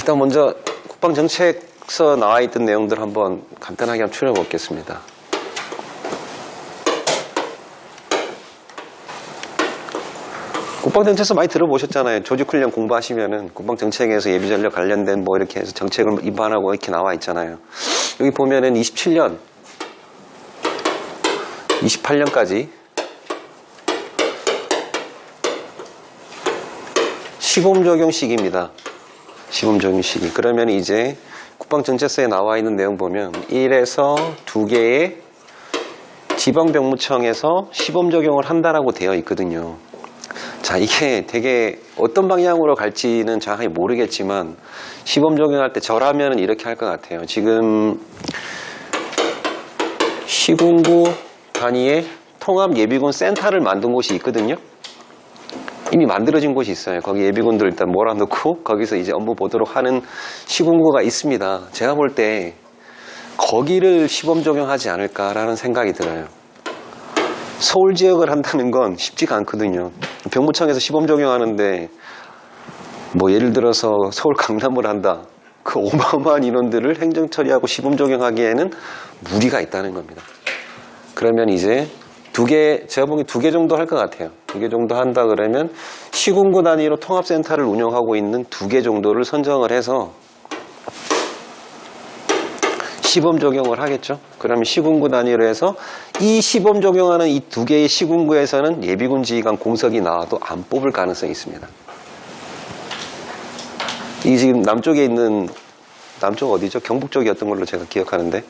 일단 먼저 국방정책서 나와 있던 내용들 한번 간단하게 한번 추려보겠습니다. 국방정책서 많이 들어보셨잖아요. 조직훈련 공부하시면은 국방정책에서 예비전력 관련된 뭐 이렇게 해서 정책을 입안하고 이렇게 나와 있잖아요. 여기 보면은 27년, 28년까지 시범 적용 시기입니다. 시범 적용 시기. 그러면 이제 국방정책서에 나와 있는 내용 보면 1에서 2개의 지방병무청에서 시범 적용을 한다라고 되어 있거든요. 자, 이게 되게 어떤 방향으로 갈지는 정확히 모르겠지만 시범 적용할 때 저라면 이렇게 할 것 같아요. 지금 시군구 단위의 통합예비군 센터를 만든 곳이 있거든요. 이미 만들어진 곳이 있어요. 거기 예비군들 일단 몰아넣고 거기서 이제 업무 보도록 하는 시군구가 있습니다. 제가 볼 때 거기를 시범 적용하지 않을까라는 생각이 들어요. 서울 지역을 한다는 건 쉽지가 않거든요. 병무청에서 시범 적용하는데 뭐 예를 들어서 서울 강남을 한다. 그 어마어마한 인원들을 행정 처리하고 시범 적용하기에는 무리가 있다는 겁니다. 그러면 이제 제가 보기엔 2개 정도 할 것 같아요. 2개 정도 한다 그러면 시군구 단위로 통합센터를 운영하고 있는 2개 정도를 선정을 해서 시범 적용을 하겠죠. 그러면 시군구 단위로 해서 이 시범 적용하는 이 2개의 시군구에서는 예비군 지휘관 공석이 나와도 안 뽑을 가능성이 있습니다. 이 지금 남쪽에 있는, 남쪽 어디죠? 경북 쪽이었던 걸로 제가 기억하는데,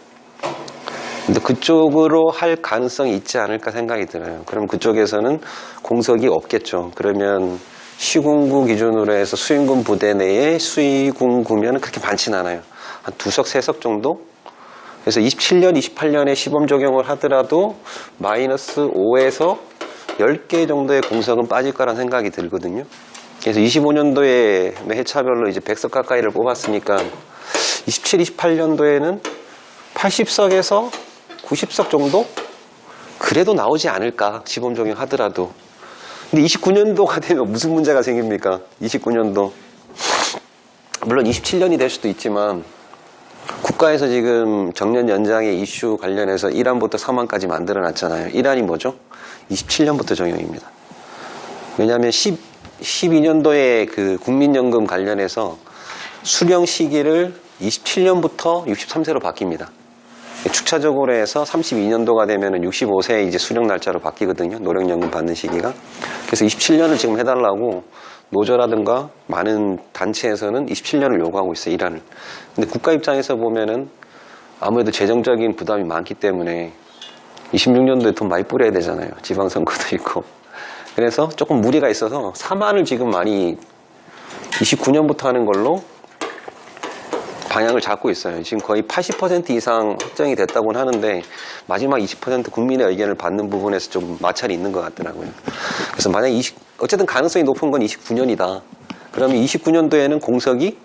근데 그쪽으로 할 가능성이 있지 않을까 생각이 들어요. 그럼 그쪽에서는 공석이 없겠죠. 그러면 시군구 기준으로 해서 수행군 부대 내에 수의군구면 그렇게 많지는 않아요. 한 2석, 3석 정도? 그래서 27년, 28년에 시범 적용을 하더라도 마이너스 5에서 10개 정도의 공석은 빠질 거라는 생각이 들거든요. 그래서 25년도에 해차별로 이제 100석 가까이를 뽑았으니까 27, 28년도에는 80석에서 90석 정도? 그래도 나오지 않을까, 시범 적용하더라도. 근데 29년도가 되면 무슨 문제가 생깁니까? 29년도. 물론 27년이 될 수도 있지만 국가에서 지금 정년 연장의 이슈 관련해서 1안부터 3안까지 만들어 놨잖아요. 1안이 뭐죠? 27년부터 적용입니다. 왜냐하면 12년도에 그 국민연금 관련해서 수령 시기를 27년부터 63세로 바뀝니다. 축차적으로 해서 32년도가 되면 65세 이제 수령 날짜로 바뀌거든요. 노령연금 받는 시기가. 그래서 27년을 지금 해달라고 노조라든가 많은 단체에서는 27년을 요구하고 있어요. 1안을. 근데 국가 입장에서 보면은 아무래도 재정적인 부담이 많기 때문에 26년도에 돈 많이 뿌려야 되잖아요. 지방선거도 있고. 그래서 조금 무리가 있어서 3안을 지금 많이 29년부터 하는 걸로 방향을 잡고 있어요. 지금 거의 80% 이상 확정이 됐다고는 하는데 마지막 20% 국민의 의견을 받는 부분에서 좀 마찰이 있는 것 같더라고요. 그래서 만약 어쨌든 가능성이 높은 건 29년이다. 그러면 29년도에는 공석이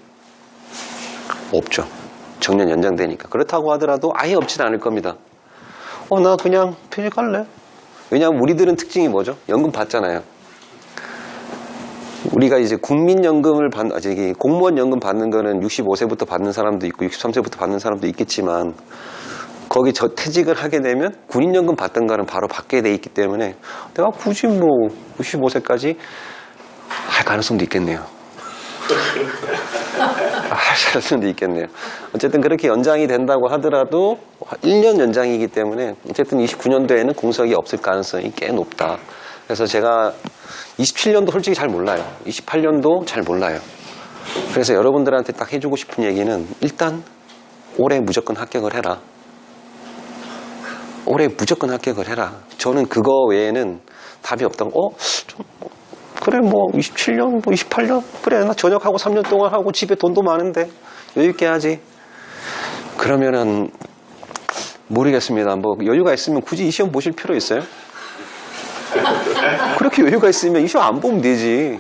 없죠. 정년 연장되니까. 그렇다고 하더라도 아예 없지는 않을 겁니다. 나 그냥 퇴직할래. 왜냐하면 우리들은 특징이 뭐죠? 연금 받잖아요. 우리가 이제 국민연금을 공무원 연금 받는 거는 65세부터 받는 사람도 있고 63세부터 받는 사람도 있겠지만 거기 퇴직을 하게 되면 군인연금 받던 거는 바로 받게 돼 있기 때문에 내가 굳이 뭐 65세까지 할 가능성도 있겠네요. 할 가능성도 있겠네요. 어쨌든 그렇게 연장이 된다고 하더라도 1년 연장이기 때문에 어쨌든 29년도에는 공석이 없을 가능성이 꽤 높다. 그래서 제가 27년도 솔직히 잘 몰라요. 28년도 잘 몰라요. 그래서 여러분들한테 딱 해주고 싶은 얘기는 일단 올해 무조건 합격을 해라. 올해 무조건 합격을 해라. 저는 그거 외에는 답이 없다고. 그래 뭐 27년, 뭐 28년 그래 나 전역하고 3년 동안 하고 집에 돈도 많은데 여유있게 하지. 그러면은 모르겠습니다. 뭐 여유가 있으면 굳이 이 시험 보실 필요 있어요? 그렇게 여유가 있으면 이 시험 안 보면 되지.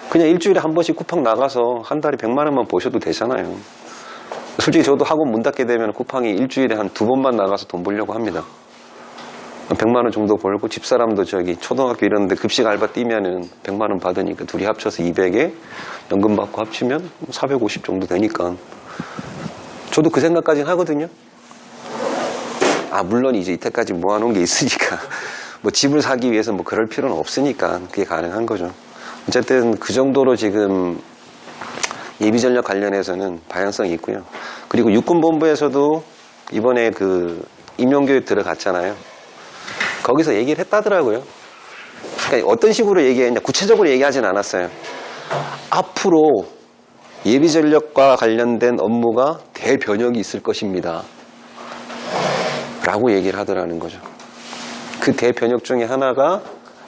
그냥 일주일에 한 번씩 쿠팡 나가서 한 달에 100만 원만 버셔도 되잖아요. 솔직히 저도 학원 문 닫게 되면 쿠팡이 일주일에 한 2번만 나가서 돈 벌려고 합니다. 100만 원 정도 벌고 집사람도 저기 초등학교 이런데 급식 알바 뛰면은 100만 원 받으니까 둘이 합쳐서 200에 연금 받고 합치면 450 정도 되니까 저도 그 생각까지는 하거든요. 물론 이제 이때까지 모아놓은 게 있으니까 뭐 집을 사기 위해서 뭐 그럴 필요는 없으니까 그게 가능한 거죠. 어쨌든 그 정도로 지금 예비전력 관련해서는 방향성이 있고요. 그리고 육군본부에서도 이번에 그 임용교육 들어갔잖아요. 거기서 얘기를 했다더라고요. 그러니까 어떤 식으로 얘기했냐, 구체적으로 얘기하진 않았어요. 앞으로 예비전력과 관련된 업무가 대변혁이 있을 것입니다 라고 얘기를 하더라는 거죠. 그 대변혁 중에 하나가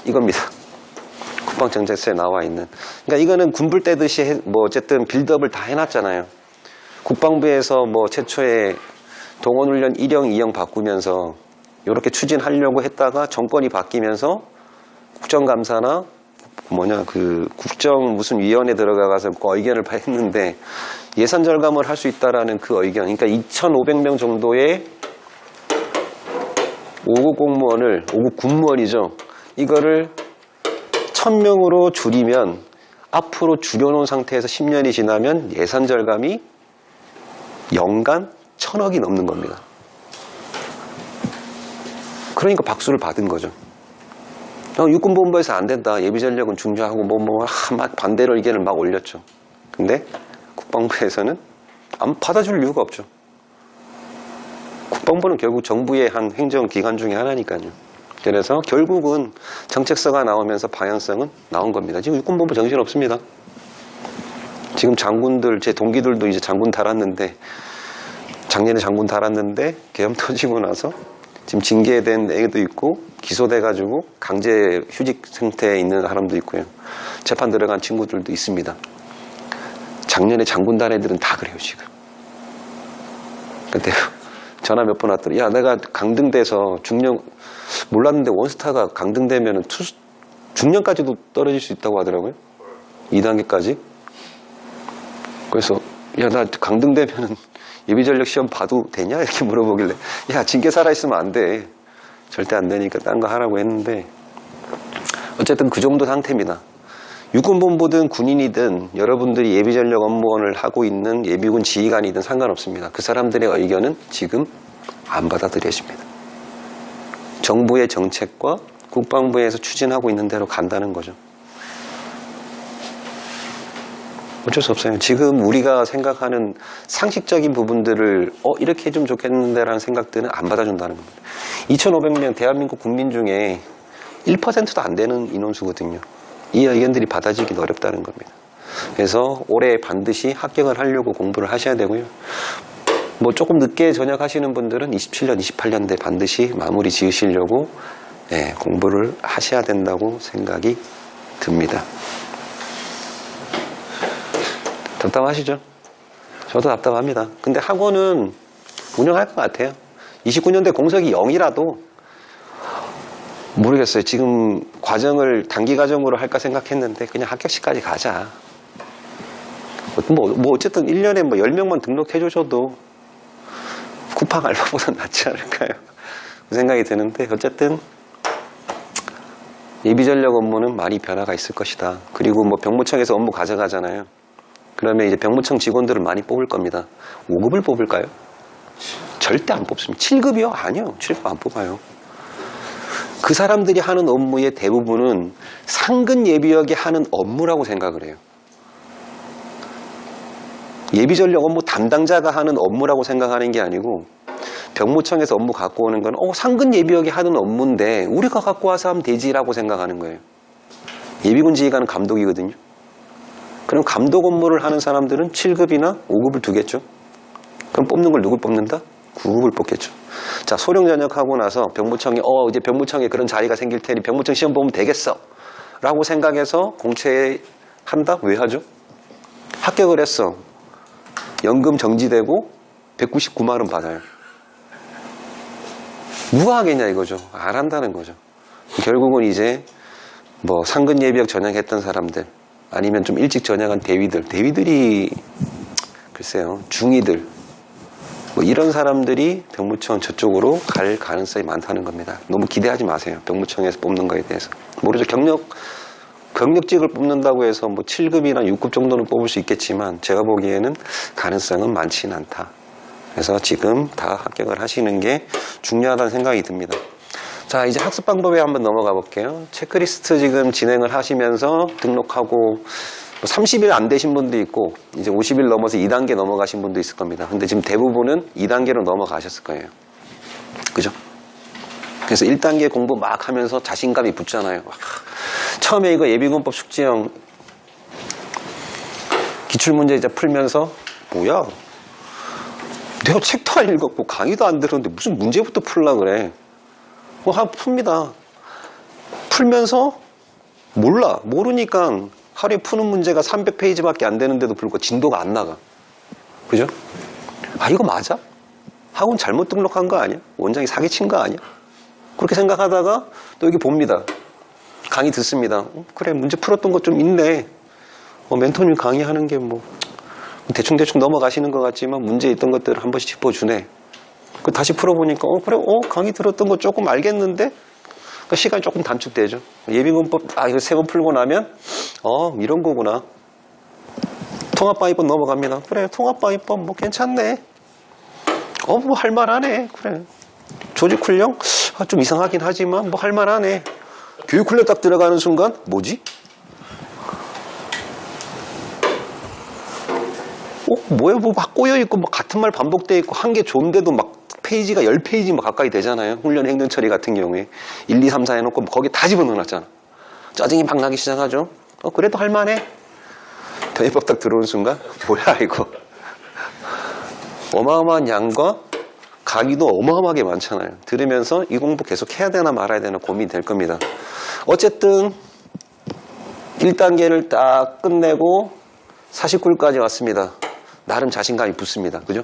이겁니다. 국방정책서에 나와 있는. 그러니까 이거는 군불 떼듯이 뭐 어쨌든 빌드업을 다 해놨잖아요. 국방부에서 뭐 최초에 동원훈련 1형, 2형 바꾸면서 이렇게 추진하려고 했다가 정권이 바뀌면서 국정감사나 그 국정 무슨 위원회 들어가서 그 의견을 했는데 예산 절감을 할 수 있다라는 그 의견. 그러니까 2,500명 정도의 5급 공무원을, 5급 군무원이죠. 이거를 1,000명으로 줄이면 앞으로 줄여놓은 상태에서 10년이 지나면 예산 절감이 연간 1,000억이 넘는 겁니다. 그러니까 박수를 받은 거죠. 육군본부에서 안 된다. 예비전력은 중요하고 막 반대로 의견을 막 올렸죠. 근데 국방부에서는 안 받아줄 이유가 없죠. 국방부는 결국 정부의 한 행정기관 중에 하나니까요. 그래서 결국은 정책서가 나오면서 방향성은 나온 겁니다. 지금 육군본부 정신없습니다. 지금 장군들, 제 동기들도 이제 장군 달았는데 작년에 장군 달았는데 계엄 터지고 나서 지금 징계된 애도 있고 기소돼가지고 강제 휴직 상태에 있는 사람도 있고요. 재판 들어간 친구들도 있습니다. 작년에 장군 단 애들은 다 그래요 지금. 근데 전화 몇 번 왔더니 야 내가 강등돼서 중령 몰랐는데 원스타가 강등되면 중령까지도 떨어질 수 있다고 하더라고요. 2단계까지. 그래서 야 나 강등되면 예비전력 시험 봐도 되냐? 이렇게 물어보길래 야 징계 살아있으면 안 돼. 절대 안 되니까 딴 거 하라고 했는데 어쨌든 그 정도 상태입니다. 육군본부든 군인이든 여러분들이 예비전력 업무원을 하고 있는 예비군 지휘관이든 상관없습니다. 그 사람들의 의견은 지금 안 받아들여집니다. 정부의 정책과 국방부에서 추진하고 있는 대로 간다는 거죠. 어쩔 수 없어요. 지금 우리가 생각하는 상식적인 부분들을 이렇게 해주면 좋겠는데 라는 생각들은 안 받아준다는 겁니다. 2,500명 대한민국 국민 중에 1%도 안 되는 인원수거든요. 이 의견들이 받아지기 어렵다는 겁니다. 그래서 올해 반드시 합격을 하려고 공부를 하셔야 되고요. 뭐 조금 늦게 전역하시는 분들은 27년, 28년대 반드시 마무리 지으시려고 공부를 하셔야 된다고 생각이 듭니다. 답답하시죠? 저도 답답합니다. 근데 학원은 운영할 것 같아요. 29년대 공석이 0이라도 모르겠어요. 지금 과정을 단기 과정으로 할까 생각했는데 그냥 합격시까지 가자. 뭐 어쨌든 1년에 뭐 10명만 등록해 주셔도 쿠팡 알바보다 낫지 않을까요? 그 생각이 드는데 어쨌든 예비전력 업무는 많이 변화가 있을 것이다. 그리고 뭐 병무청에서 업무 가져가잖아요. 그러면 이제 병무청 직원들을 많이 뽑을 겁니다. 5급을 뽑을까요? 절대 안 뽑습니다. 7급이요? 아니요. 7급 안 뽑아요. 그 사람들이 하는 업무의 대부분은 상근 예비역이 하는 업무라고 생각을 해요. 예비전력 업무 담당자가 하는 업무라고 생각하는 게 아니고 병무청에서 업무 갖고 오는 건 상근 예비역이 하는 업무인데 우리가 갖고 와서 하면 되지라고 생각하는 거예요. 예비군 지휘관은 감독이거든요. 그럼 감독 업무를 하는 사람들은 7급이나 5급을 두겠죠. 그럼 뽑는 걸 누굴 뽑는다? 9급을 뽑겠죠. 자, 소령 전역하고 나서 병무청에 이제 병무청에 그런 자리가 생길 테니 병무청 시험 보면 되겠어 라고 생각해서 공채 한다? 왜 하죠? 합격을 했어. 연금 정지되고 199만 원 받아요. 누가 하겠냐 이거죠. 안 한다는 거죠. 결국은 이제 뭐 상근 예비역 전역했던 사람들 아니면 좀 일찍 전역한 대위들이 글쎄요 중위들 뭐 이런 사람들이 병무청 저쪽으로 갈 가능성이 많다는 겁니다. 너무 기대하지 마세요. 병무청에서 뽑는 거에 대해서. 모르죠. 경력직을 뽑는다고 해서 뭐 7급이나 6급 정도는 뽑을 수 있겠지만 제가 보기에는 가능성은 많지는 않다. 그래서 지금 다 합격을 하시는 게 중요하다는 생각이 듭니다. 자, 이제 학습 방법에 한번 넘어가 볼게요. 체크리스트 지금 진행을 하시면서 등록하고 30일 안 되신 분도 있고 이제 50일 넘어서 2단계 넘어가신 분도 있을 겁니다. 근데 지금 대부분은 2단계로 넘어가셨을 거예요. 그죠? 그래서 1단계 공부 막 하면서 자신감이 붙잖아요. 처음에 이거 예비군법 숙지형 기출문제 이제 풀면서 뭐야? 내가 책도 안 읽었고 강의도 안 들었는데 무슨 문제부터 풀라 그래? 풉니다. 풀면서 모르니까 하루에 푸는 문제가 300페이지밖에 안 되는데도 불구하고 진도가 안 나가. 그죠? 아, 이거 맞아? 학원 잘못 등록한 거 아니야? 원장이 사기친 거 아니야? 그렇게 생각하다가 또 여기 봅니다. 강의 듣습니다. 그래, 문제 풀었던 것 좀 있네. 멘토님 강의하는 게 뭐 대충대충 넘어가시는 것 같지만 문제 있던 것들을 한 번씩 짚어주네. 다시 풀어보니까 그래, 강의 들었던 거 조금 알겠는데 시간이 조금 단축되죠. 예비군법 이거 3번 풀고 나면 이런 거구나. 통합방위법 넘어갑니다. 그래, 통합방위법 뭐 괜찮네. 뭐 할만하네. 그래, 조직훈령 좀 이상하긴 하지만 뭐 할만하네. 교육훈련 딱 들어가는 순간 뭐지? 뭐야, 뭐 막 꼬여있고 막 같은 말 반복되어 있고 한 게 좋은데도 막 페이지가 10페이지 가까이 되잖아요. 훈련 행정 처리 같은 경우에 1, 2, 3, 4 해놓고 거기 다 집어넣어놨잖아. 짜증이 막 나기 시작하죠. 그래도 할만해. 변희법 딱 들어오는 순간 뭐야 이거. 어마어마한 양과 강의도 어마어마하게 많잖아요. 들으면서 이 공부 계속 해야 되나 말아야 되나 고민이 될 겁니다. 어쨌든 1단계를 딱 끝내고 49일까지 왔습니다. 나름 자신감이 붙습니다. 그죠?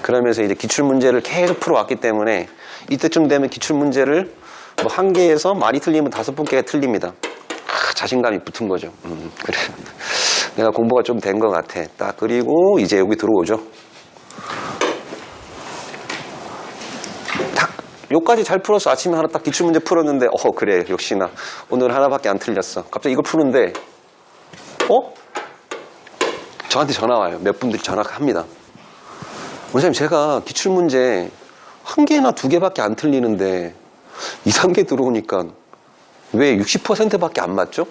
그러면서 이제 기출문제를 계속 풀어왔기 때문에 이때쯤 되면 기출문제를 뭐 1개에서 많이 틀리면 5번째가 틀립니다. 자신감이 붙은 거죠. 그래. 내가 공부가 좀 된 것 같아. 딱 그리고 이제 여기 들어오죠. 딱 요까지 잘 풀었어. 아침에 하나 딱 기출문제 풀었는데 그래, 역시나 오늘 하나밖에 안 틀렸어. 갑자기 이걸 푸는데 저한테 전화 와요. 몇 분들이 전화합니다. 원장님, 제가 기출문제 1개나 2개밖에 안 틀리는데 2, 3개 들어오니까 왜 60%밖에 안 맞죠?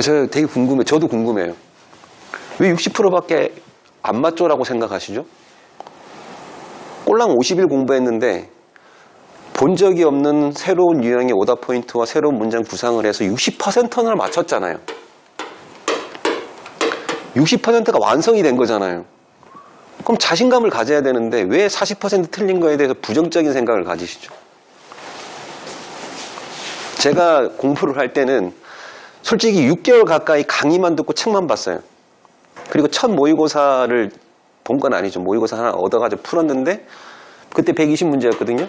제가 되게 궁금해요. 저도 궁금해요. 왜 60%밖에 안 맞죠? 라고 생각하시죠? 꼴랑 50일 공부했는데 본 적이 없는 새로운 유형의 오답 포인트와 새로운 문장 구상을 해서 60%나 맞췄잖아요. 60%가 완성이 된 거잖아요. 그럼 자신감을 가져야 되는데 왜 40% 틀린 거에 대해서 부정적인 생각을 가지시죠? 제가 공부를 할 때는 솔직히 6개월 가까이 강의만 듣고 책만 봤어요. 그리고 첫 모의고사를 본 건 아니죠. 모의고사 하나 얻어가지고 풀었는데 그때 120문제였거든요.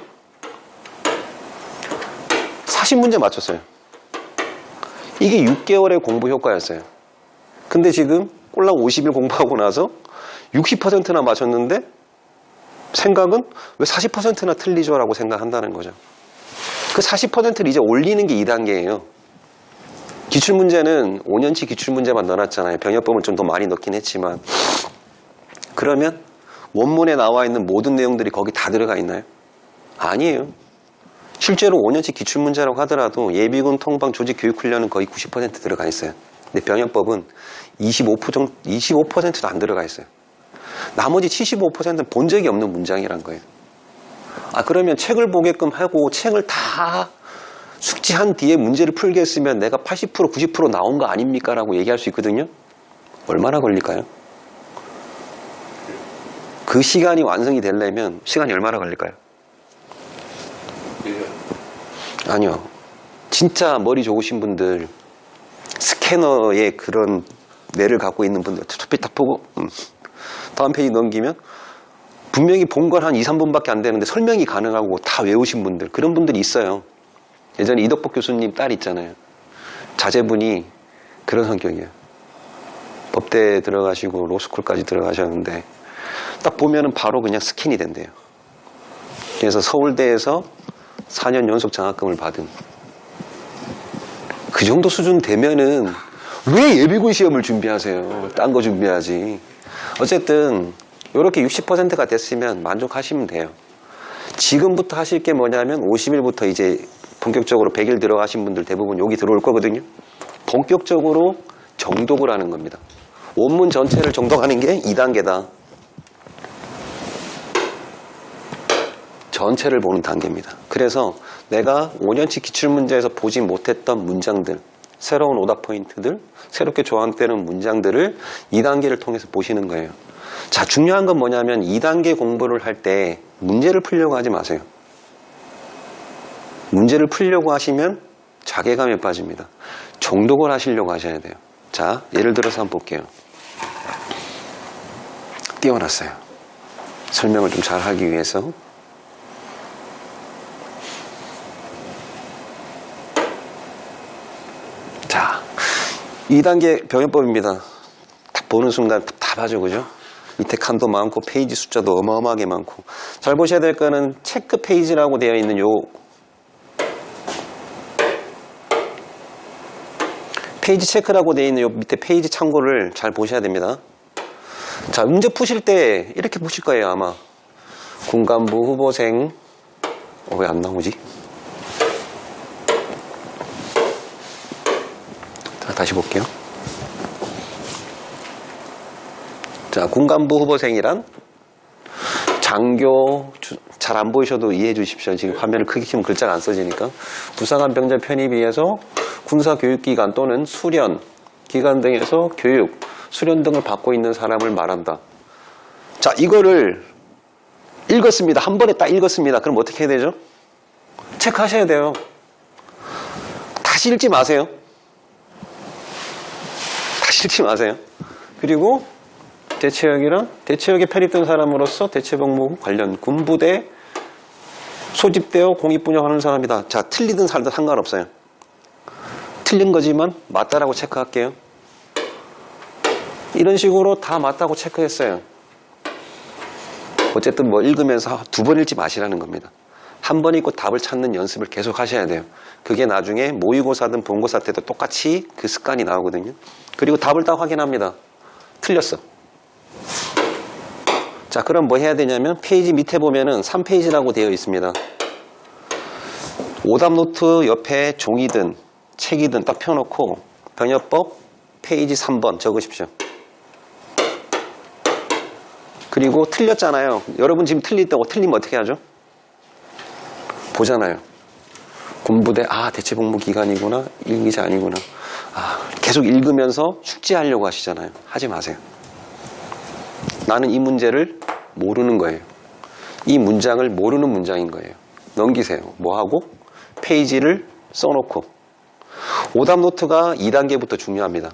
40문제 맞췄어요. 이게 6개월의 공부 효과였어요. 근데 지금 꼴랑 50일 공부하고 나서 60%나 맞췄는데 생각은 왜 40%나 틀리죠? 라고 생각한다는 거죠. 그 40%를 이제 올리는 게 2단계예요. 기출문제는 5년치 기출문제만 넣어놨잖아요. 병역법은 좀 더 많이 넣긴 했지만 그러면 원문에 나와 있는 모든 내용들이 거기 다 들어가 있나요? 아니에요. 실제로 5년치 기출문제라고 하더라도 예비군 통방 조직 교육훈련은 거의 90% 들어가 있어요. 근데 병역법은 25%도 안 들어가 있어요. 나머지 75%는 본 적이 없는 문장이란 거예요. 그러면 책을 보게끔 하고 책을 다 숙지한 뒤에 문제를 풀겠으면 내가 80% 90% 나온 거 아닙니까? 라고 얘기할 수 있거든요. 얼마나 걸릴까요? 그 시간이 완성이 되려면 시간이 얼마나 걸릴까요? 아니요. 진짜 머리 좋으신 분들, 스캐너의 그런 뇌를 갖고 있는 분들 투피 딱 보고 다음 페이지 넘기면 분명히 본 건 한 2, 3분밖에 안 되는데 설명이 가능하고 다 외우신 분들, 그런 분들이 있어요. 예전에 이덕복 교수님 딸 있잖아요. 자제분이 그런 성격이에요. 법대에 들어가시고 로스쿨까지 들어가셨는데 딱 보면은 바로 그냥 스캔이 된대요. 그래서 서울대에서 4년 연속 장학금을 받은 그 정도 수준 되면은 왜 예비군 시험을 준비하세요? 딴 거 준비하지. 어쨌든 이렇게 60%가 됐으면 만족하시면 돼요. 지금부터 하실 게 뭐냐면 50일부터 이제 본격적으로 100일 들어가신 분들 대부분 여기 들어올 거거든요. 본격적으로 정독을 하는 겁니다. 원문 전체를 정독하는 게 2단계다. 전체를 보는 단계입니다. 그래서 내가 5년치 기출문제에서 보지 못했던 문장들, 새로운 오답 포인트들, 새롭게 조합되는 문장들을 2단계를 통해서 보시는 거예요. 자, 중요한 건 뭐냐면 2단계 공부를 할 때 문제를 풀려고 하지 마세요. 문제를 풀려고 하시면 자괴감에 빠집니다. 정독을 하시려고 하셔야 돼요. 자, 예를 들어서 한번 볼게요. 띄워놨어요. 설명을 좀 잘 하기 위해서. 자, 2단계 병역법입니다. 딱 보는 순간 다 봐죠, 그죠? 밑에 칸도 많고 페이지 숫자도 어마어마하게 많고. 잘 보셔야 될 거는 체크 페이지라고 되어 있는 요 페이지 체크라고 되어 있는 요 밑에 페이지 참고를 잘 보셔야 됩니다. 자, 문제 푸실 때 이렇게 푸실 거예요, 아마. 군간부 후보생 왜 안 나오지? 자, 다시 볼게요. 자, 군간부 후보생이란 장교, 잘 안 보이셔도 이해해 주십시오. 지금 화면을 크게 키면 글자가 안 써지니까. 부사관 병장 편입에 의해서 군사교육기관 또는 수련 기관 등에서 교육, 수련 등을 받고 있는 사람을 말한다. 자, 이거를 읽었습니다. 한 번에 딱 읽었습니다. 그럼 어떻게 해야 되죠? 체크하셔야 돼요. 다시 읽지 마세요. 다시 읽지 마세요. 그리고 대체역이랑 대체역에 편입된 사람으로서 대체복무 관련 군부대 소집되어 공익분양하는 사람이다. 자, 틀리든 살든 상관없어요. 틀린 거지만 맞다라고 체크할게요. 이런 식으로 다 맞다고 체크했어요. 어쨌든 뭐 읽으면서 2번 읽지 마시라는 겁니다. 한 번 읽고 답을 찾는 연습을 계속 하셔야 돼요. 그게 나중에 모의고사든 본고사 때도 똑같이 그 습관이 나오거든요. 그리고 답을 딱 확인합니다. 틀렸어. 자, 그럼 뭐 해야 되냐면 페이지 밑에 보면은 3페이지라고 되어 있습니다. 오답 노트 옆에 종이든 책이든 딱 펴놓고 병역법 페이지 3번 적으십시오. 그리고 틀렸잖아요. 여러분 지금 틀렸다고 틀리면 어떻게 하죠? 보잖아요. 군부대, 대체복무 기간이구나. 일기자 아니구나. 계속 읽으면서 숙지하려고 하시잖아요. 하지 마세요. 나는 이 문제를 모르는 거예요. 이 문장을 모르는 문장인 거예요. 넘기세요. 뭐 하고? 페이지를 써놓고. 오답 노트가 2단계부터 중요합니다.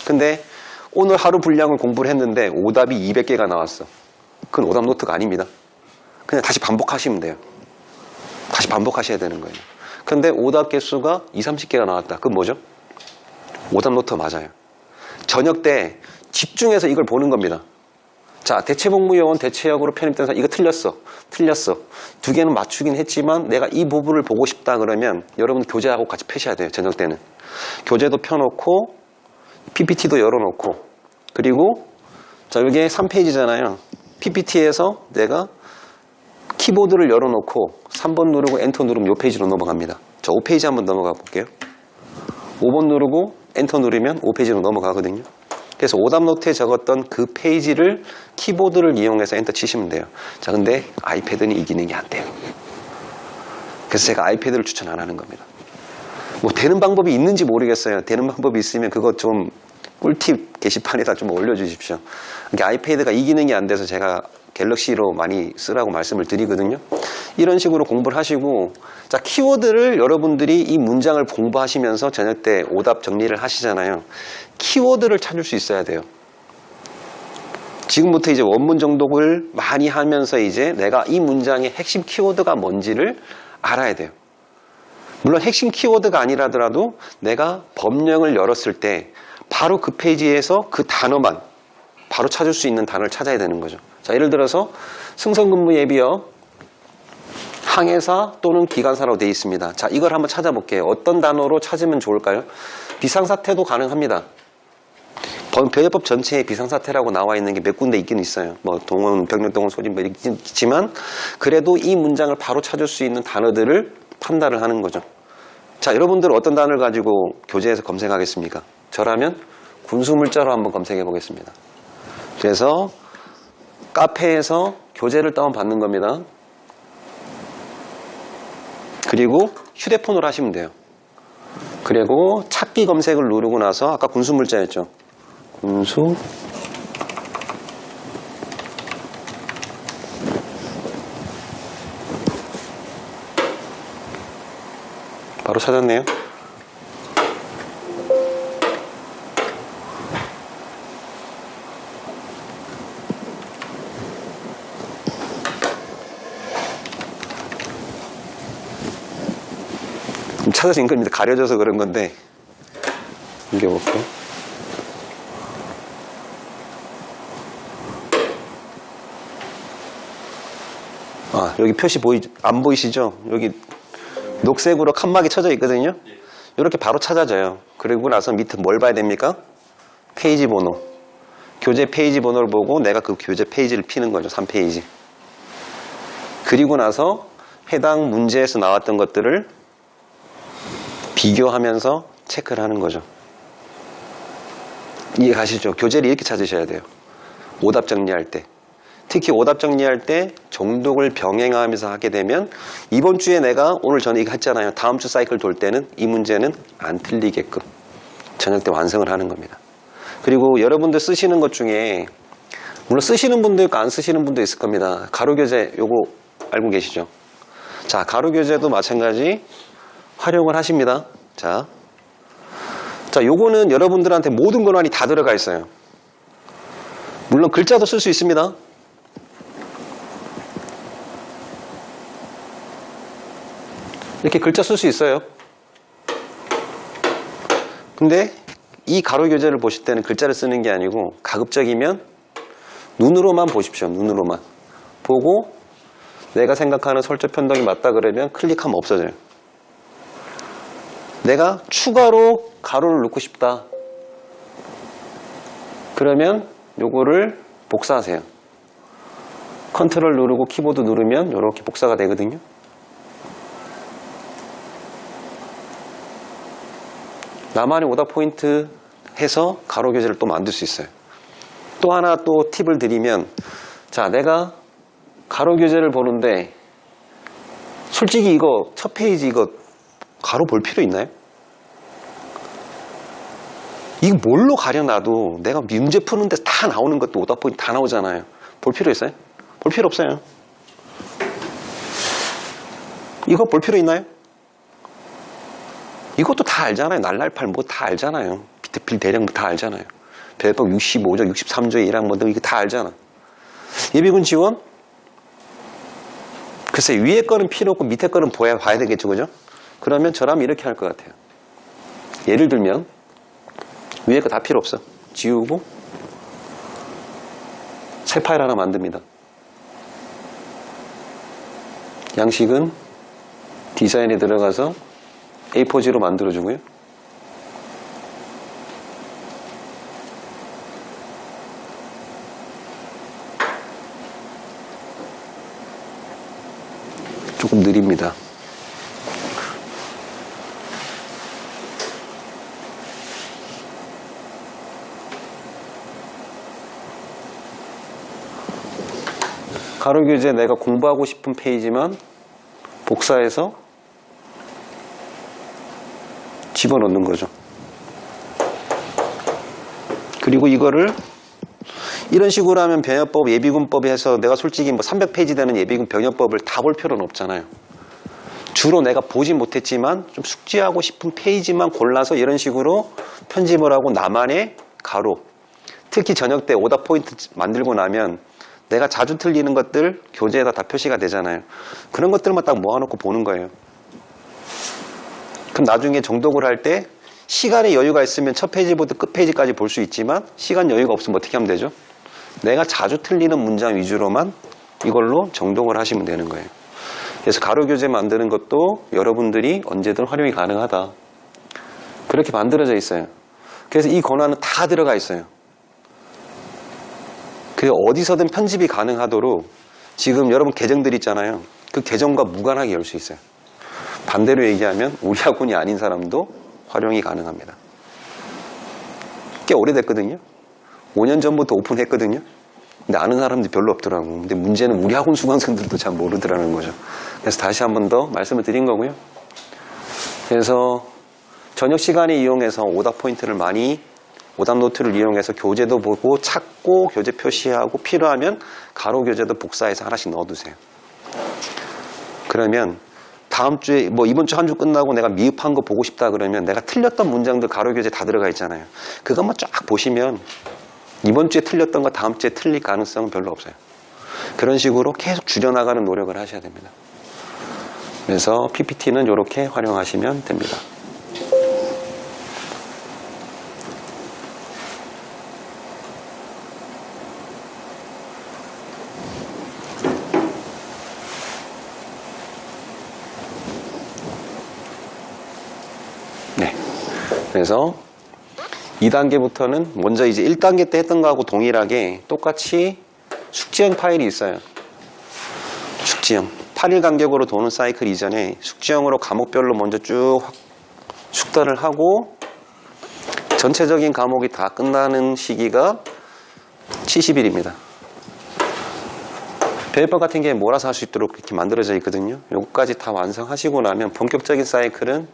근데 오늘 하루 분량을 공부를 했는데 오답이 200개가 나왔어. 그건 오답 노트가 아닙니다. 그냥 다시 반복하시면 돼요. 다시 반복하셔야 되는 거예요. 근데 오답 개수가 20-30개가 나왔다. 그건 뭐죠? 오답 노트 맞아요. 저녁 때 집중해서 이걸 보는 겁니다. 자, 대체복무요원 대체역으로 편입된 사람 이거 틀렸어. 2개는 맞추긴 했지만 내가 이 부분을 보고 싶다 그러면 여러분 교재하고 같이 펴셔야 돼요. 저녁 때는. 교재도 펴놓고 PPT도 열어놓고 그리고 자, 이게 3페이지잖아요. PPT에서 내가 키보드를 열어놓고 3번 누르고 엔터 누르면 이 페이지로 넘어갑니다. 자, 5페이지 한번 넘어가 볼게요. 5번 누르고 엔터 누르면 5페이지로 넘어가거든요. 그래서 오답 노트에 적었던 그 페이지를 키보드를 이용해서 엔터 치시면 돼요. 자, 근데 아이패드는 이 기능이 안 돼요. 그래서 제가 아이패드를 추천 안 하는 겁니다. 뭐 되는 방법이 있는지 모르겠어요. 되는 방법이 있으면 그거 좀 꿀팁 게시판에다 좀 올려주십시오. 이게 아이패드가 이 기능이 안 돼서 제가 갤럭시로 많이 쓰라고 말씀을 드리거든요. 이런 식으로 공부를 하시고, 자, 키워드를 여러분들이 이 문장을 공부하시면서 저녁 때 오답 정리를 하시잖아요. 키워드를 찾을 수 있어야 돼요. 지금부터 이제 원문 정독을 많이 하면서 이제 내가 이 문장의 핵심 키워드가 뭔지를 알아야 돼요. 물론 핵심 키워드가 아니라더라도 내가 법령을 열었을 때 바로 그 페이지에서 그 단어만 바로 찾을 수 있는 단어를 찾아야 되는 거죠. 자, 예를 들어서 승선근무 예비역 항해사 또는 기관사라고 되어 있습니다. 자, 이걸 한번 찾아볼게요. 어떤 단어로 찾으면 좋을까요? 비상사태도 가능합니다. 변협법 전체에 비상사태라고 나와 있는 게 몇 군데 있긴 있어요. 뭐 동원, 병력동원, 소집 뭐 있지만 그래도 이 문장을 바로 찾을 수 있는 단어들을 판단을 하는 거죠. 자, 여러분들은 어떤 단어를 가지고 교재에서 검색하겠습니까? 저라면 군수물자로 한번 검색해 보겠습니다. 그래서 카페에서 교재를 다운받는 겁니다. 그리고 휴대폰으로 하시면 돼요. 그리고 찾기 검색을 누르고 나서 아까 군수물자였죠. 군수 바로 찾았네요. 찾아진 겁니다. 가려져서 그런 건데 옮겨볼게요. 아, 여기 표시 안 보이시죠? 여기 녹색으로 칸막이 쳐져 있거든요. 이렇게 바로 찾아져요. 그리고 나서 밑에 뭘 봐야 됩니까? 페이지 번호. 교재 페이지 번호를 보고 내가 그 교재 페이지를 피는 거죠. 3페이지. 그리고 나서 해당 문제에서 나왔던 것들을 비교하면서 체크를 하는 거죠. 이해 가시죠? 교재를 이렇게 찾으셔야 돼요. 오답 정리할 때. 특히 오답 정리할 때 정독을 병행하면서 하게 되면 이번 주에 내가 오늘 전에 이거 했잖아요. 다음 주 사이클 돌 때는 이 문제는 안 틀리게끔 저녁 때 완성을 하는 겁니다. 그리고 여러분들 쓰시는 것 중에 물론 쓰시는 분도 있고 안 쓰시는 분도 있을 겁니다. 가로교재 요거 알고 계시죠? 자, 가로교재도 마찬가지 활용을 하십니다. 자, 요거는 여러분들한테 모든 권한이 다 들어가 있어요. 물론 글자도 쓸 수 있습니다. 이렇게 글자 쓸 수 있어요. 근데 이 가로교재를 보실 때는 글자를 쓰는 게 아니고 가급적이면 눈으로만 보십시오. 눈으로만 보고 내가 생각하는 설적 편덕이 맞다 그러면 클릭하면 없어져요. 내가 추가로 가로를 넣고 싶다. 그러면 요거를 복사하세요. 컨트롤 누르고 키보드 누르면 이렇게 복사가 되거든요. 나만의 오답 포인트 해서 가로 교재를 또 만들 수 있어요. 또 하나 또 팁을 드리면, 자, 내가 가로 교재를 보는데 솔직히 이거 첫 페이지 이거 가로 볼 필요 있나요? 이거 뭘로 가려놔도 내가 문제 푸는데 다 나오는 것도 오답 포인트 다 나오잖아요. 볼 필요 있어요? 볼 필요 없어요. 이거 볼 필요 있나요? 이것도 다 알잖아요. 날날팔 뭐 다 알잖아요. 비트필 대령 뭐 다 알잖아요. 배법 65조, 63조의 1항 뭐 이거 다 알잖아. 예비군 지원? 글쎄 위에 거는 필요 없고 밑에 거는 봐야 되겠죠, 그죠? 그러면 저라면 이렇게 할 것 같아요. 예를 들면 위에 거 다 필요 없어. 지우고 새 파일 하나 만듭니다. 양식은 디자인에 들어가서 A4지로 만들어주고요. 조금 느립니다. 가로교재 내가 공부하고 싶은 페이지만 복사해서 집어넣는 거죠. 그리고 이거를 이런 식으로 하면 병역법, 예비군법에 해서 내가 솔직히 뭐 300페이지 되는 예비군 병역법을 다 볼 필요는 없잖아요. 주로 내가 보지 못했지만 좀 숙지하고 싶은 페이지만 골라서 이런 식으로 편집을 하고 나만의 가로, 특히 저녁 때 오답 포인트 만들고 나면 내가 자주 틀리는 것들 교재에다 다 표시가 되잖아요. 그런 것들만 딱 모아놓고 보는 거예요. 그럼 나중에 정독을 할 때 시간의 여유가 있으면 첫 페이지부터 끝 페이지까지 볼 수 있지만 시간 여유가 없으면 어떻게 하면 되죠? 내가 자주 틀리는 문장 위주로만 이걸로 정독을 하시면 되는 거예요. 그래서 가로교재 만드는 것도 여러분들이 언제든 활용이 가능하다. 그렇게 만들어져 있어요. 그래서 이 권한은 다 들어가 있어요. 그 어디서든 편집이 가능하도록 지금 여러분 계정들 있잖아요. 그 계정과 무관하게 열 수 있어요. 반대로 얘기하면 우리 학원이 아닌 사람도 활용이 가능합니다. 꽤 오래됐거든요. 5년 전부터 오픈했거든요. 근데 아는 사람들이 별로 없더라고. 근데 문제는 우리 학원 수강생들도 잘 모르더라는 거죠. 그래서 다시 한 번 더 말씀을 드린 거고요. 그래서 저녁 시간에 이용해서 오답 포인트를 많이, 오답 노트를 이용해서 교재도 보고 찾고 교재 표시하고 필요하면 가로 교재도 복사해서 하나씩 넣어두세요. 그러면 다음 주에 뭐 이번 주 한 주 끝나고 내가 미흡한 거 보고 싶다 그러면 내가 틀렸던 문장들 가로 교재 다 들어가 있잖아요. 그것만 쫙 보시면 이번 주에 틀렸던 거 다음 주에 틀릴 가능성은 별로 없어요. 그런 식으로 계속 줄여나가는 노력을 하셔야 됩니다. 그래서 PPT는 이렇게 활용하시면 됩니다. 네. 그래서 2단계부터는 먼저 이제 1단계 때 했던 거하고 동일하게 똑같이 숙지형 파일이 있어요. 숙지형. 8일 간격으로 도는 사이클 이전에 숙지형으로 과목별로 먼저 쭉 숙달을 하고 전체적인 과목이 다 끝나는 시기가 70일입니다. 배열법 같은 게 몰아서 할 수 있도록 이렇게 만들어져 있거든요. 요거까지 다 완성하시고 나면 본격적인 사이클은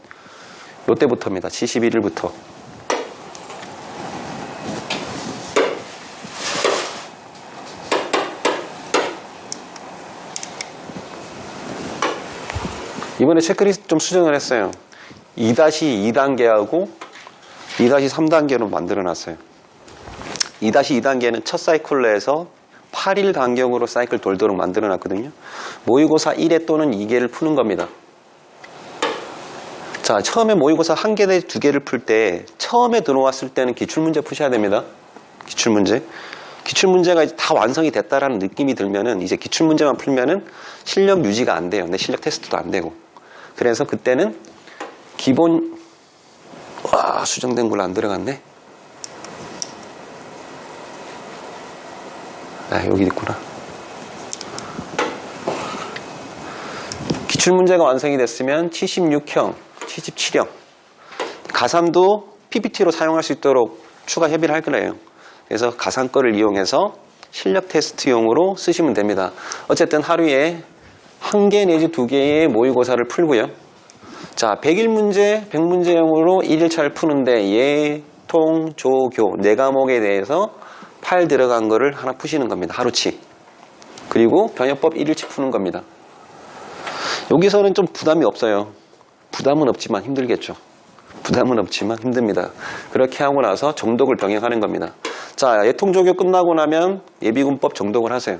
요때부터입니다. 71일부터. 이번에 체크리스트 좀 수정을 했어요. 2-2단계하고 2-3단계로 만들어 놨어요. 2-2단계는 첫 사이클로에서 8일 간격으로 사이클 돌도록 만들어 놨거든요. 모의고사 1회 또는 2개를 푸는 겁니다. 자, 처음에 모의고사 1개 내지 2개를 풀 때 처음에 들어왔을 때는 기출문제 푸셔야 됩니다. 기출문제. 기출문제가 이제 다 완성이 됐다라는 느낌이 들면은 이제 기출문제만 풀면은 실력 유지가 안 돼요. 내 실력 테스트도 안 되고. 그래서 그때는 기본, 수정된 걸로 안 들어갔네. 여기 있구나. 기출문제가 완성이 됐으면 76형, 77형. 가산도 PPT로 사용할 수 있도록 추가 협의를 할 거예요. 그래서 가산 거를 이용해서 실력 테스트용으로 쓰시면 됩니다. 어쨌든 하루에 1개 내지 2개의 모의고사를 풀고요. 자, 100일 문제, 100문제형으로 1일차를 푸는데 예, 통, 조, 교 4과목에 대해서 파일 들어간 거를 하나 푸시는 겁니다. 하루치. 그리고 변형법 1일치 푸는 겁니다. 여기서는 좀 부담이 없어요. 부담은 없지만 힘들겠죠. 부담은 없지만 힘듭니다. 그렇게 하고 나서 정독을 병행하는 겁니다. 자, 예통조교 끝나고 나면 예비군법 정독을 하세요.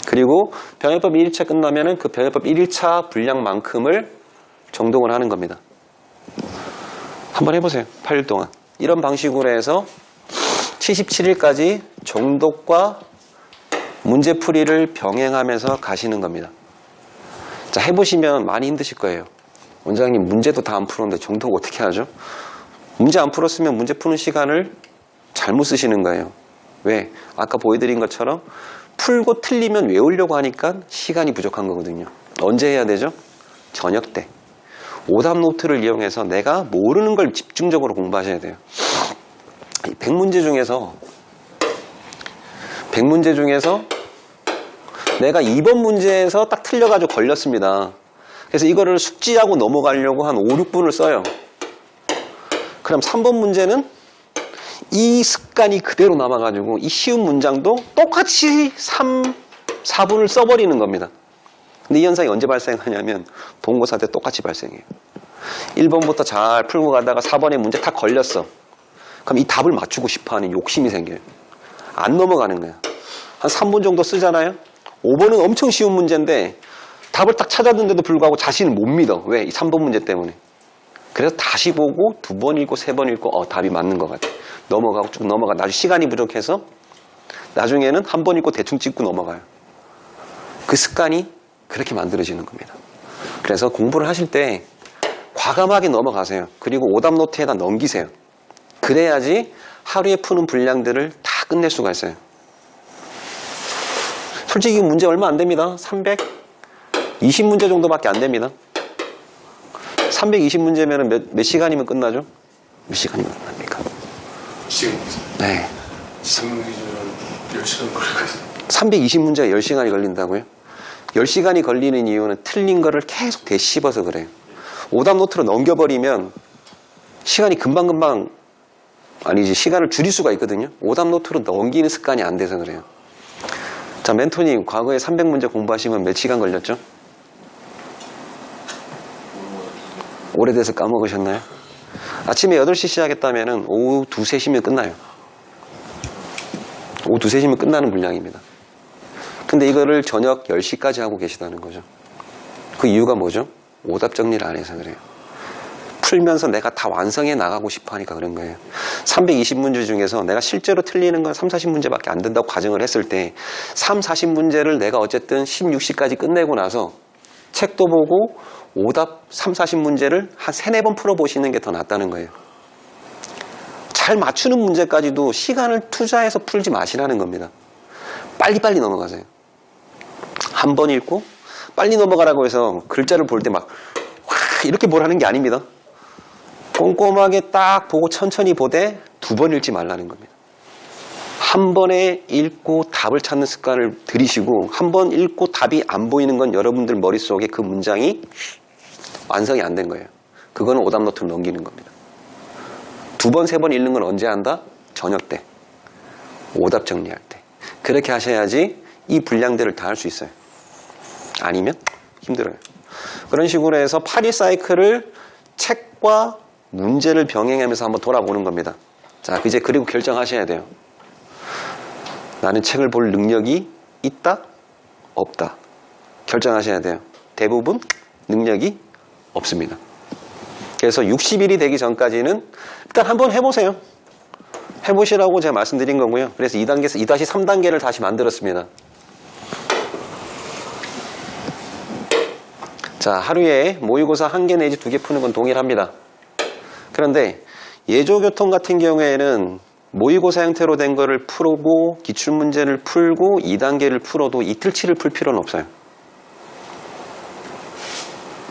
그리고 병역법 1일차 끝나면은 그 병역법 1일차 분량만큼을 정독을 하는 겁니다. 한번 해보세요. 8일 동안. 이런 방식으로 해서 77일까지 정독과 문제풀이를 병행하면서 가시는 겁니다. 자, 해보시면 많이 힘드실 거예요. 원장님 문제도 다 안 풀었는데 정독 어떻게 하죠? 문제 안 풀었으면 문제 푸는 시간을 잘못 쓰시는 거예요. 왜? 아까 보여드린 것처럼 풀고 틀리면 외우려고 하니까 시간이 부족한 거거든요. 언제 해야 되죠? 저녁 때. 오답 노트를 이용해서 내가 모르는 걸 집중적으로 공부하셔야 돼요. 100문제 중에서 내가 2번 문제에서 딱 틀려가지고 걸렸습니다. 그래서 이거를 숙지하고 넘어가려고 한 5, 6분을 써요. 그럼 3번 문제는 이 습관이 그대로 남아가지고 이 쉬운 문장도 똑같이 3, 4분을 써버리는 겁니다. 근데 이 현상이 언제 발생하냐면 본고사 때 똑같이 발생해요. 1번부터 잘 풀고 가다가 4번에 문제 딱 걸렸어. 그럼 이 답을 맞추고 싶어하는 욕심이 생겨요. 안 넘어가는 거야. 한 3분 정도 쓰잖아요. 5번은 엄청 쉬운 문제인데 답을 딱 찾았는데도 불구하고 자신을 못 믿어. 왜? 이 3번 문제 때문에. 그래서 다시 보고 2번 읽고 3번 읽고 답이 맞는 것 같아. 넘어가고 쭉 넘어가. 나중에 시간이 부족해서 나중에는 한 번 읽고 대충 찍고 넘어가요. 그 습관이 그렇게 만들어지는 겁니다. 그래서 공부를 하실 때 과감하게 넘어가세요. 그리고 오답 노트에다 넘기세요. 그래야지 하루에 푸는 분량들을 다 끝낼 수가 있어요. 솔직히 문제 얼마 안 됩니다. 320문제 정도밖에 안 됩니다. 320문제면 몇 시간이면 끝나죠? 몇 시간이면 끝납니까? 시간 네. 10시간 걸리겠어요. 320문제가 10시간이 걸린다고요? 10시간이 걸리는 이유는 틀린 거를 계속 되씹어서 그래요. 오답 노트로 넘겨버리면 시간이 금방금방 아니지 시간을 줄일 수가 있거든요. 오답 노트로 넘기는 습관이 안 돼서 그래요. 자, 멘토님 과거에 300문제 공부하시면 몇 시간 걸렸죠? 오래돼서 까먹으셨나요? 아침에 8시 시작했다면 오후 2, 3시면 끝나요. 오후 2, 3시면 끝나는 분량입니다. 근데 이거를 저녁 10시까지 하고 계시다는 거죠. 그 이유가 뭐죠? 오답 정리를 안 해서 그래요. 풀면서 내가 다 완성해 나가고 싶어 하니까 그런 거예요. 320문제 중에서 내가 실제로 틀리는 건 3, 40문제밖에 안 된다고 가정을 했을 때 3, 40문제를 내가 어쨌든 16시까지 끝내고 나서 책도 보고 오답 3, 40문제를 한 3, 4번 풀어보시는 게 더 낫다는 거예요. 잘 맞추는 문제까지도 시간을 투자해서 풀지 마시라는 겁니다. 빨리빨리 넘어가세요. 한 번 읽고 빨리 넘어가라고 해서 글자를 볼 때 막 이렇게 보라는 게 아닙니다. 꼼꼼하게 딱 보고 천천히 보되 2번 읽지 말라는 겁니다. 한 번에 읽고 답을 찾는 습관을 들이시고 한 번 읽고 답이 안 보이는 건 여러분들 머릿속에 그 문장이 완성이 안 된 거예요. 그거는 오답 노트를 넘기는 겁니다. 2번, 3번 읽는 건 언제 한다? 저녁 때. 오답 정리할 때. 그렇게 하셔야지 이 분량들을 다 할 수 있어요. 아니면 힘들어요. 그런 식으로 해서 8일 사이클을 책과 문제를 병행하면서 한번 돌아보는 겁니다. 자, 이제 그리고 결정하셔야 돼요. 나는 책을 볼 능력이 있다? 없다? 결정하셔야 돼요. 대부분 능력이 없습니다. 그래서 60일이 되기 전까지는 일단 한번 해보세요. 해보시라고 제가 말씀드린 거고요. 그래서 2단계에서 2-3단계를 다시 만들었습니다. 자, 하루에 모의고사 1개 내지 2개 푸는 건 동일합니다. 그런데 예조교통 같은 경우에는 모의고사 형태로 된 거를 풀고 기출문제를 풀고 2단계를 풀어도 이틀치를 풀 필요는 없어요.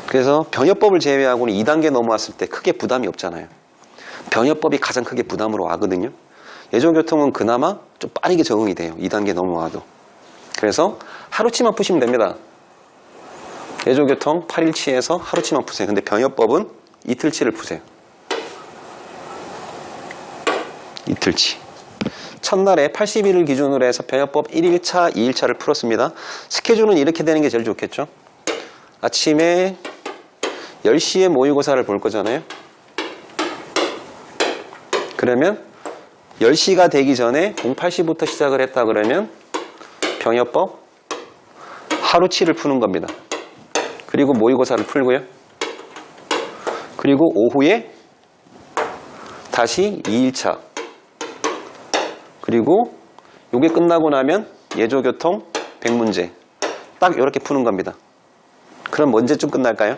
그래서 병역법을 제외하고는 2단계 넘어왔을 때 크게 부담이 없잖아요. 병역법이 가장 크게 부담으로 와거든요. 예조교통은 그나마 좀 빠르게 적응이 돼요. 2단계 넘어와도. 그래서 하루치만 푸시면 됩니다. 예조교통 8일치에서 하루치만 푸세요. 근데 병역법은 이틀치를 푸세요. 이틀치. 첫날에 80일을 기준으로 해서 병역법 1일차, 2일차를 풀었습니다. 스케줄은 이렇게 되는 게 제일 좋겠죠. 아침에 10시에 모의고사를 볼 거잖아요. 그러면 10시가 되기 전에 08시부터 시작을 했다 그러면 병역법 하루치를 푸는 겁니다. 그리고 모의고사를 풀고요. 그리고 오후에 다시 2일차. 그리고 이게 끝나고 나면 예조교통 100문제. 딱 이렇게 푸는 겁니다. 그럼 언제쯤 끝날까요?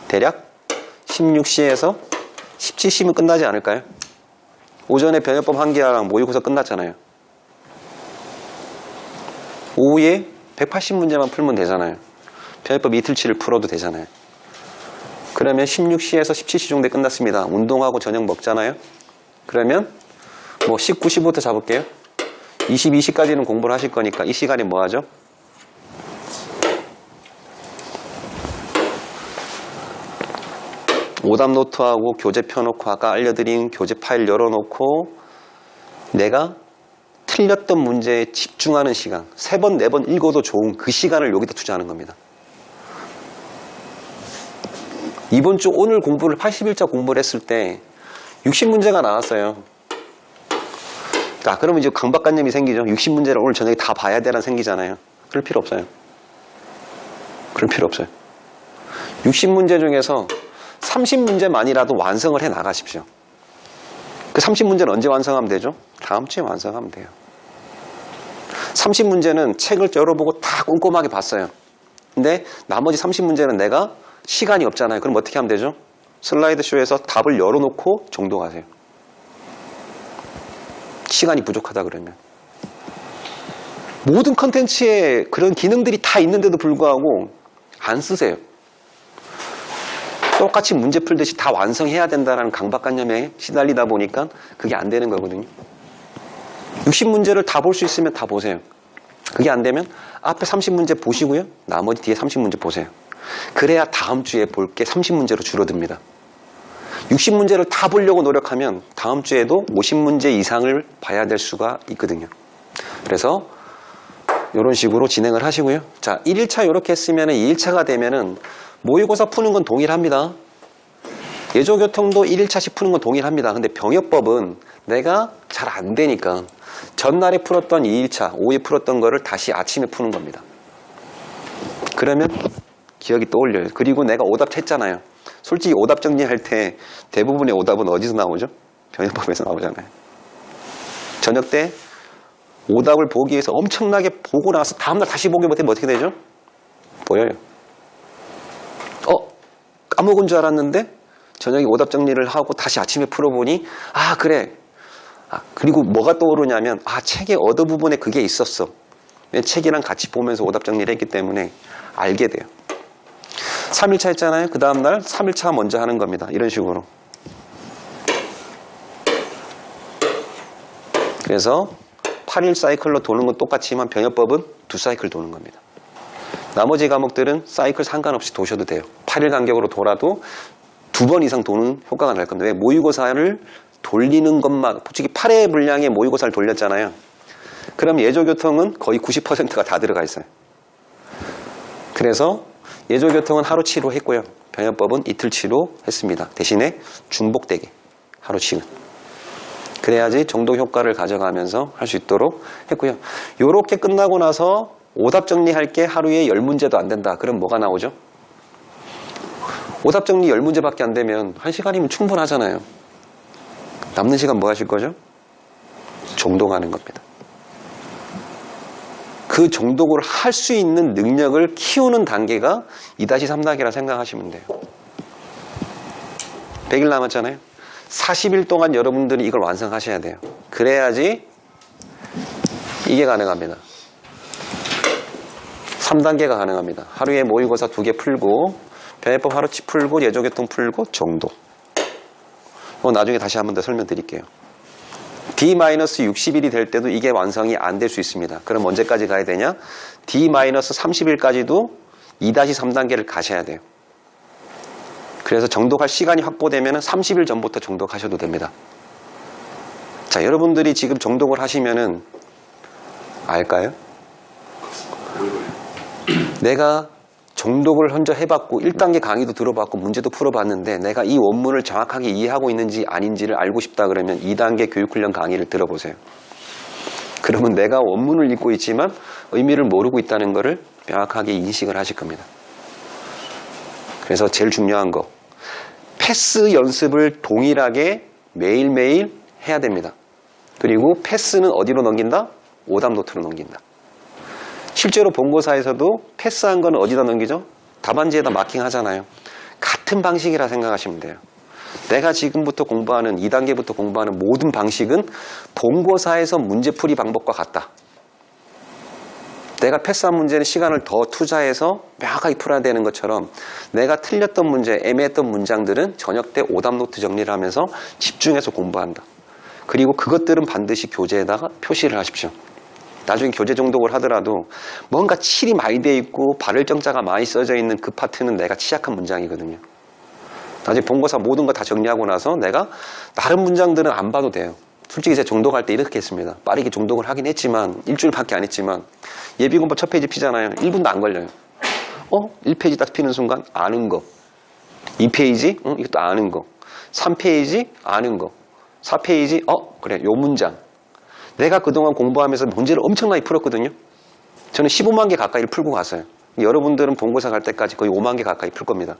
대략 16시에서 17시면 끝나지 않을까요? 오전에 병역법 1개랑 모의고사 끝났잖아요. 오후에 180문제만 풀면 되잖아요. 병역법 이틀치를 풀어도 되잖아요. 그러면 16시에서 17시 정도에 끝났습니다. 운동하고 저녁 먹잖아요. 그러면 뭐 19시부터 잡을게요. 22시까지는 공부를 하실 거니까 이 시간에 뭐 하죠? 오답 노트하고 교재 펴놓고 아까 알려드린 교재 파일 열어놓고 내가 틀렸던 문제에 집중하는 시간 3번, 4번 읽어도 좋은 그 시간을 여기다 투자하는 겁니다. 이번 주 오늘 공부를 80일자 공부를 했을 때 60문제가 나왔어요. 그러면 이제 강박관념이 생기죠. 60문제를 오늘 저녁에 다 봐야 되라는 생기잖아요. 그럴 필요 없어요. 그럴 필요 없어요. 60문제 중에서 30문제만이라도 완성을 해 나가십시오. 그 30문제는 언제 완성하면 되죠? 다음 주에 완성하면 돼요. 30문제는 책을 열어보고 다 꼼꼼하게 봤어요. 근데 나머지 30문제는 내가 시간이 없잖아요. 그럼 어떻게 하면 되죠? 슬라이드쇼에서 답을 열어놓고 정독하세요. 시간이 부족하다 그러면. 모든 컨텐츠에 그런 기능들이 다 있는데도 불구하고 안 쓰세요. 똑같이 문제 풀듯이 다 완성해야 된다는 강박관념에 시달리다 보니까 그게 안 되는 거거든요. 60문제를 다 볼 수 있으면 다 보세요. 그게 안 되면 앞에 30문제 보시고요. 나머지 뒤에 30문제 보세요. 그래야 다음 주에 볼 게 30문제로 줄어듭니다. 60문제를 다 보려고 노력하면 다음 주에도 50문제 이상을 봐야 될 수가 있거든요. 그래서 이런 식으로 진행을 하시고요. 자, 1일차 이렇게 했으면 2일차가 되면은 모의고사 푸는 건 동일합니다. 예조교통도 1일차씩 푸는 건 동일합니다. 근데 병역법은 내가 잘 안 되니까 전날에 풀었던 2일차, 오후에 풀었던 거를 다시 아침에 푸는 겁니다. 그러면 기억이 떠올려요. 그리고 내가 오답 했잖아요. 솔직히 오답 정리할 때 대부분의 오답은 어디서 나오죠? 병역법에서 나오잖아요. 저녁 때 오답을 보기 위해서 엄청나게 보고 나서 다음날 다시 보게 못하면 어떻게 되죠? 보여요. 까먹은 줄 알았는데 저녁에 오답 정리를 하고 다시 아침에 풀어보니 아 그래. 그리고 뭐가 떠오르냐면 책의 어느 부분에 그게 있었어. 책이랑 같이 보면서 오답 정리를 했기 때문에 알게 돼요. 3일차 했잖아요. 그 다음날 3일차 먼저 하는 겁니다. 이런 식으로. 그래서 8일 사이클로 도는 건 똑같지만 병역법은 2사이클 도는 겁니다. 나머지 과목들은 사이클 상관없이 도셔도 돼요. 8일 간격으로 돌아도 2번 이상 도는 효과가 날 겁니다. 왜? 모의고사를 돌리는 것만, 솔직히 8회 분량의 모의고사를 돌렸잖아요. 그럼 예조교통은 거의 90%가 다 들어가 있어요. 그래서 예조교통은 하루 치로 했고요. 병역법은 이틀 치로 했습니다. 대신에 중복되게 하루 치는. 그래야지 정독 효과를 가져가면서 할 수 있도록 했고요. 요렇게 끝나고 나서 오답 정리할 게 하루에 10문제도 안 된다. 그럼 뭐가 나오죠? 오답 정리 10문제밖에 안 되면 1시간이면 충분하잖아요. 남는 시간 뭐 하실 거죠? 정독하는 겁니다. 그 정독을 할 수 있는 능력을 키우는 단계가 2-3단계라 생각하시면 돼요. 100일 남았잖아요. 40일 동안 여러분들이 이걸 완성하셔야 돼요. 그래야지 이게 가능합니다. 3단계가 가능합니다. 하루에 모의고사 2개 풀고 병역법 하루치 풀고 예조교통 풀고 정독. 나중에 다시 한 번 더 설명드릴게요. D-60일이 될 때도 이게 완성이 안 될 수 있습니다. 그럼 언제까지 가야 되냐? D-30일까지도 2-3단계를 가셔야 돼요. 그래서 정독할 시간이 확보되면 30일 전부터 정독하셔도 됩니다. 자, 여러분들이 지금 정독을 하시면은 알까요? 내가 정독을 먼저 해봤고 1단계 강의도 들어봤고 문제도 풀어봤는데 내가 이 원문을 정확하게 이해하고 있는지 아닌지를 알고 싶다 그러면 2단계 교육훈련 강의를 들어보세요. 그러면 내가 원문을 읽고 있지만 의미를 모르고 있다는 것을 명확하게 인식을 하실 겁니다. 그래서 제일 중요한 거 패스 연습을 동일하게 매일매일 해야 됩니다. 그리고 패스는 어디로 넘긴다? 오답 노트로 넘긴다. 실제로 본고사에서도 패스한 거는 어디다 넘기죠? 답안지에다 마킹 하잖아요. 같은 방식이라 생각하시면 돼요. 내가 지금부터 공부하는 2단계부터 공부하는 모든 방식은 본고사에서 문제풀이 방법과 같다. 내가 패스한 문제는 시간을 더 투자해서 명확하게 풀어야 되는 것처럼 내가 틀렸던 문제, 애매했던 문장들은 저녁 때 오답 노트 정리를 하면서 집중해서 공부한다. 그리고 그것들은 반드시 교재에다가 표시를 하십시오. 나중에 교재 정독을 하더라도 뭔가 칠이 많이 돼 있고 발을 정자가 많이 써져 있는 그 파트는 내가 취약한 문장이거든요. 나중에 본고사 모든 거 다 정리하고 나서 내가 다른 문장들은 안 봐도 돼요. 솔직히 제가 정독할 때 이렇게 했습니다. 빠르게 정독을 하긴 했지만 일주일밖에 안 했지만 예비군법 첫 페이지 피잖아요. 1분도 안 걸려요. 1페이지 딱 피는 순간 아는 거. 2페이지 이것도 아는 거. 3페이지 아는 거. 4페이지 그래 요 문장. 내가 그동안 공부하면서 문제를 엄청나게 풀었거든요. 저는 15만 개 가까이를 풀고 갔어요. 여러분들은 본고사 갈 때까지 거의 5만 개 가까이 풀 겁니다.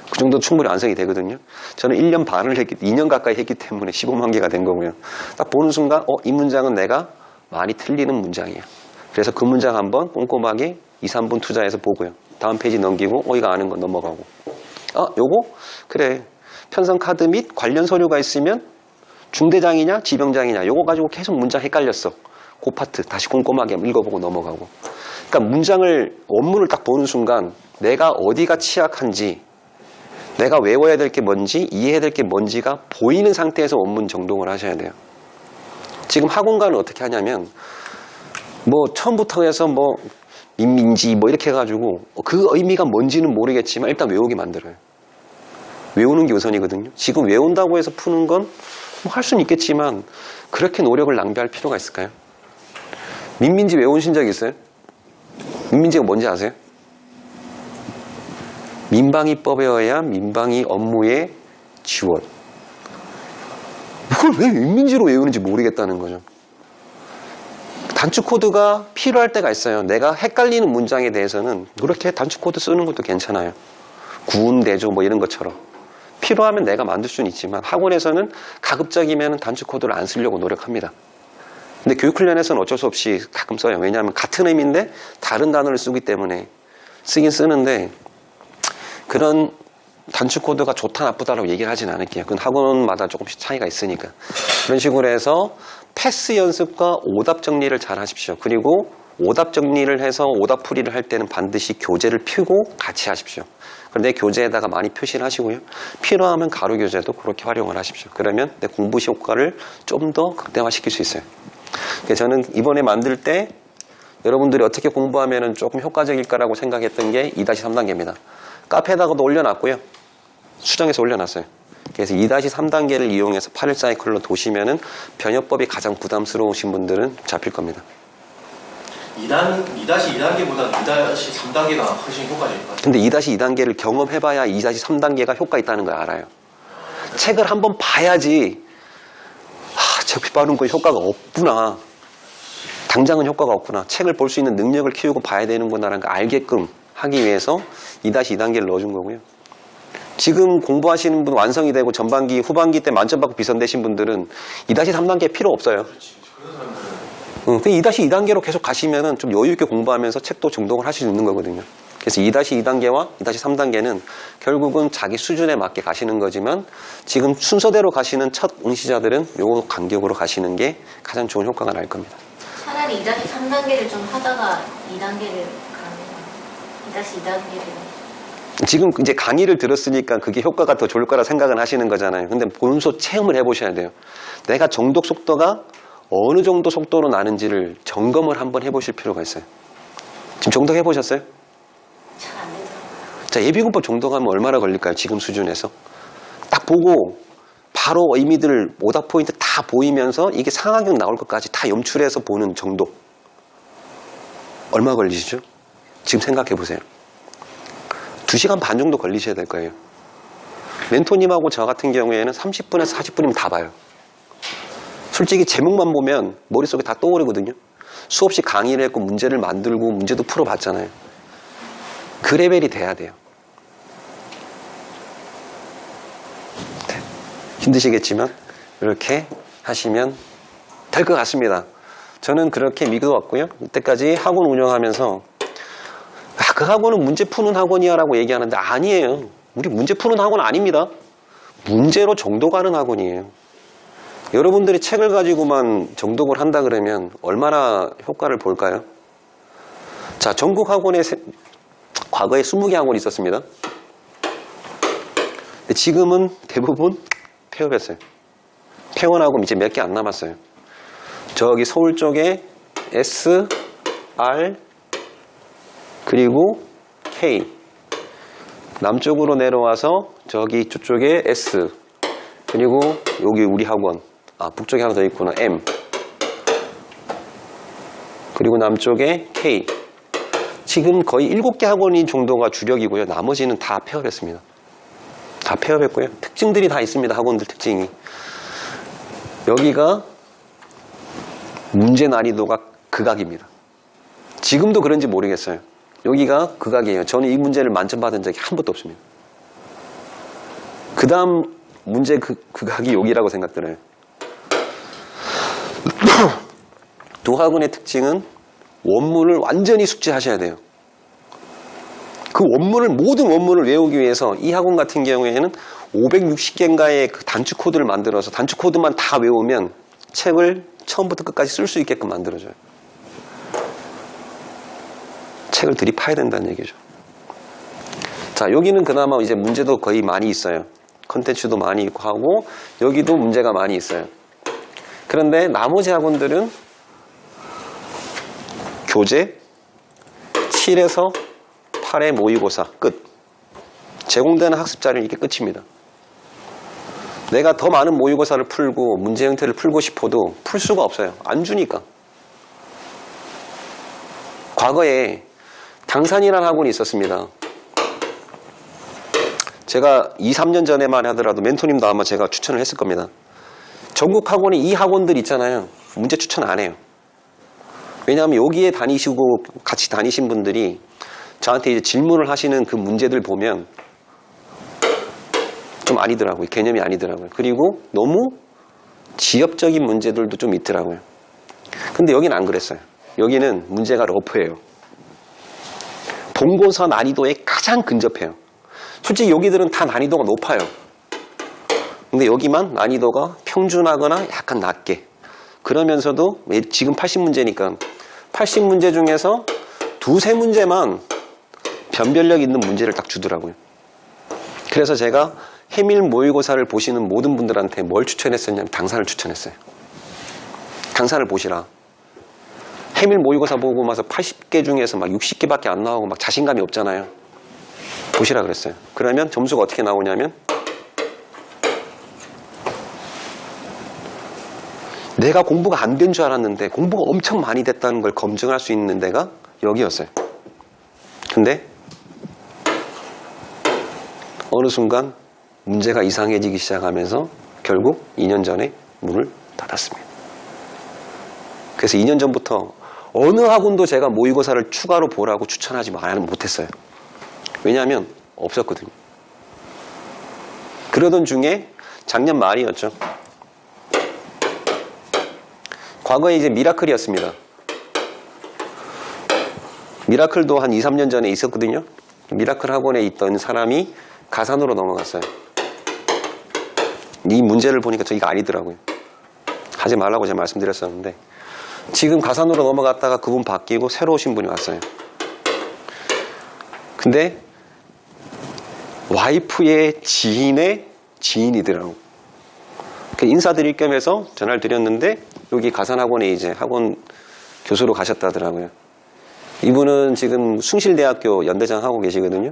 그 정도 충분히 완성이 되거든요. 저는 1년 반을 했기, 2년 가까이 했기 때문에 15만 개가 된 거고요. 딱 보는 순간, 이 문장은 내가 많이 틀리는 문장이야. 그래서 그 문장 한번 꼼꼼하게 2, 3분 투자해서 보고요. 다음 페이지 넘기고, 이거 아는 거 넘어가고. 요거? 그래. 편성 카드 및 관련 서류가 있으면 중대장이냐, 지병장이냐, 요거 가지고 계속 문장 헷갈렸어. 그 파트 다시 꼼꼼하게 읽어보고 넘어가고. 그러니까 문장을, 원문을 딱 보는 순간 내가 어디가 취약한지, 내가 외워야 될 게 뭔지, 이해해야 될 게 뭔지가 보이는 상태에서 원문 정독을 하셔야 돼요. 지금 학원가는 어떻게 하냐면, 처음부터 해서 민민지 이렇게 해가지고 그 의미가 뭔지는 모르겠지만 일단 외우게 만들어요. 외우는 게 우선이거든요. 지금 외운다고 해서 푸는 건 할 수는 있겠지만 그렇게 노력을 낭비할 필요가 있을까요? 민민지 외우신 적 있어요? 민민지가 뭔지 아세요? 민방위법에 의한 민방위 업무의 지원. 그걸 왜 민민지로 외우는지 모르겠다는 거죠. 단축 코드가 필요할 때가 있어요. 내가 헷갈리는 문장에 대해서는 그렇게 단축 코드 쓰는 것도 괜찮아요. 구운대조 이런 것처럼. 필요하면 내가 만들 수는 있지만 학원에서는 가급적이면 단축 코드를 안 쓰려고 노력합니다. 근데 교육 훈련에서는 어쩔 수 없이 가끔 써요. 왜냐하면 같은 의미인데 다른 단어를 쓰기 때문에 쓰긴 쓰는데 그런 단축 코드가 좋다 나쁘다라고 얘기를 하진 않을게요. 그건 학원마다 조금씩 차이가 있으니까. 그런 식으로 해서 패스 연습과 오답 정리를 잘 하십시오. 그리고 오답 정리를 해서 오답 풀이를 할 때는 반드시 교재를 펴고 같이 하십시오. 그런데 교재에다가 많이 표시를 하시고요. 필요하면 가로 교재도 그렇게 활용을 하십시오. 그러면 내 공부 효과를 좀 더 극대화시킬 수 있어요. 저는 이번에 만들 때 여러분들이 어떻게 공부하면 조금 효과적일까라고 생각했던 게 2-3단계입니다. 카페에다가도 올려놨고요. 수정해서 올려놨어요. 그래서 2-3단계를 이용해서 8일 사이클로 도시면은 변효법이 가장 부담스러우신 분들은 잡힐 겁니다. 2-2단계보다 2-3단계가 훨씬 효과적일까요? 근데 2-2단계를 경험해봐야 2-3단계가 효과 있다는 걸 알아요. 책을 한번 봐야지 저기 빠른 거 효과가 없구나. 당장은 효과가 없구나. 책을 볼 수 있는 능력을 키우고 봐야 되는구나라는 걸 알게끔 하기 위해서 2-2단계를 넣어준 거고요. 지금 공부하시는 분 완성이 되고 전반기, 후반기 때 만점 받고 비선되신 분들은 2-3단계 필요 없어요. 그 2-2단계로 계속 가시면은 좀 여유 있게 공부하면서 책도 정독을 하실 수 있는 거거든요. 그래서 2-2단계와 2-3단계는 결국은 자기 수준에 맞게 가시는 거지만 지금 순서대로 가시는 첫 응시자들은 요 간격으로 가시는 게 가장 좋은 효과가 날 겁니다. 차라리 2-3단계를 좀 하다가 2단계를 가면 2-2단계를 지금 이제 강의를 들었으니까 그게 효과가 더 좋을 거라 생각은 하시는 거잖아요. 근데 본소 체험을 해보셔야 돼요. 내가 정독 속도가 어느 정도 속도로 나는지를 점검을 한번 해보실 필요가 있어요. 지금 정독 해보셨어요? 잘 안 되더라고요. 자, 예비군법 정독하면 얼마나 걸릴까요? 지금 수준에서. 딱 보고 바로 의미들 오답 포인트 다 보이면서 이게 상하경 나올 것까지 다 염출해서 보는 정독. 얼마 걸리시죠? 지금 생각해 보세요. 2시간 반 정도 걸리셔야 될 거예요. 멘토님하고 저 같은 경우에는 30분에서 40분이면 다 봐요. 솔직히 제목만 보면 머릿속에 다 떠오르거든요. 수없이 강의를 했고 문제를 만들고 문제도 풀어봤잖아요. 그 레벨이 돼야 돼요. 네. 힘드시겠지만 이렇게 하시면 될 것 같습니다. 저는 그렇게 믿어왔고요. 이때까지 학원 운영하면서 그 학원은 문제 푸는 학원이야 라고 얘기하는데 아니에요. 우리 문제 푸는 학원 아닙니다. 문제로 정독하는 학원이에요. 여러분들이 책을 가지고만 정독을 한다 그러면 얼마나 효과를 볼까요? 자, 전국 학원에 과거에 20개 학원이 있었습니다. 근데 지금은 대부분 폐업했어요. 폐원하고 이제 몇 개 안 남았어요. 저기 서울 쪽에 S, R, 그리고 K. 남쪽으로 내려와서 저기 저쪽에 S. 그리고 여기 우리 학원. 북쪽에 하나 더 있구나. M. 그리고 남쪽에 K. 지금 거의 7개 학원이 정도가 주력이고요. 나머지는 다 폐업했습니다. 다 폐업했고요. 특징들이 다 있습니다. 학원들 특징이. 여기가 문제 난이도가 극악입니다. 지금도 그런지 모르겠어요. 여기가 극악이에요. 저는 이 문제를 만점 받은 적이 한 번도 없습니다. 그 다음 문제 극악이 여기라고 생각들어요. 두 학원의 특징은 원문을 완전히 숙지하셔야 돼요. 그 원문을, 모든 원문을 외우기 위해서 이 학원 같은 경우에는 560개인가의 그 단추 코드를 만들어서 단추 코드만 다 외우면 책을 처음부터 끝까지 쓸 수 있게끔 만들어줘요. 책을 들이파야 된다는 얘기죠. 자, 여기는 그나마 이제 문제도 거의 많이 있어요. 컨텐츠도 많이 있고 하고, 여기도 문제가 많이 있어요. 그런데 나머지 학원들은 교재 7에서 8의 모의고사 끝. 제공되는 학습 자료는 이게 끝입니다. 내가 더 많은 모의고사를 풀고 문제 형태를 풀고 싶어도 풀 수가 없어요. 안 주니까. 과거에 당산이라는 학원이 있었습니다. 제가 2, 3년 전에만 하더라도 멘토님도 아마 제가 추천을 했을 겁니다. 전국 학원에 이 학원들 있잖아요. 문제 추천 안 해요. 왜냐하면 여기에 다니시고 같이 다니신 분들이 저한테 이제 질문을 하시는 그 문제들 보면 좀 아니더라고요. 개념이 아니더라고요. 그리고 너무 지엽적인 문제들도 좀 있더라고요. 근데 여기는 안 그랬어요. 여기는 문제가 러프예요. 본고사 난이도에 가장 근접해요. 솔직히 여기들은 다 난이도가 높아요. 근데 여기만 난이도가 평준하거나 약간 낮게. 그러면서도 지금 80문제니까 80문제 중에서 두세 문제만 변별력 있는 문제를 딱 주더라고요. 그래서 제가 해밀 모의고사를 보시는 모든 분들한테 뭘 추천했었냐면 당산을 추천했어요. 당산을 보시라. 해밀 모의고사 보고 나서 80개 중에서 막 60개밖에 안 나오고 막 자신감이 없잖아요. 보시라 그랬어요. 그러면 점수가 어떻게 나오냐면 내가 공부가 안 된 줄 알았는데 공부가 엄청 많이 됐다는 걸 검증할 수 있는 데가 여기였어요. 근데 어느 순간 문제가 이상해지기 시작하면서 결국 2년 전에 문을 닫았습니다. 그래서 2년 전부터 어느 학원도 제가 모의고사를 추가로 보라고 추천하지 못했어요. 왜냐하면 없었거든요. 그러던 중에 작년 말이었죠. 과거에 이제 미라클이었습니다. 미라클도 한 2, 3년 전에 있었거든요. 미라클 학원에 있던 사람이 가산으로 넘어갔어요. 이 문제를 보니까 저희가 아니더라고요. 하지 말라고 제가 말씀드렸었는데 지금 가산으로 넘어갔다가 그분 바뀌고 새로 오신 분이 왔어요. 근데 와이프의 지인의 지인이더라고. 인사드릴 겸해서 전화를 드렸는데 여기 가산학원에 이제 학원 교수로 가셨다더라고요. 이분은 지금 숭실대학교 연대장 하고 계시거든요.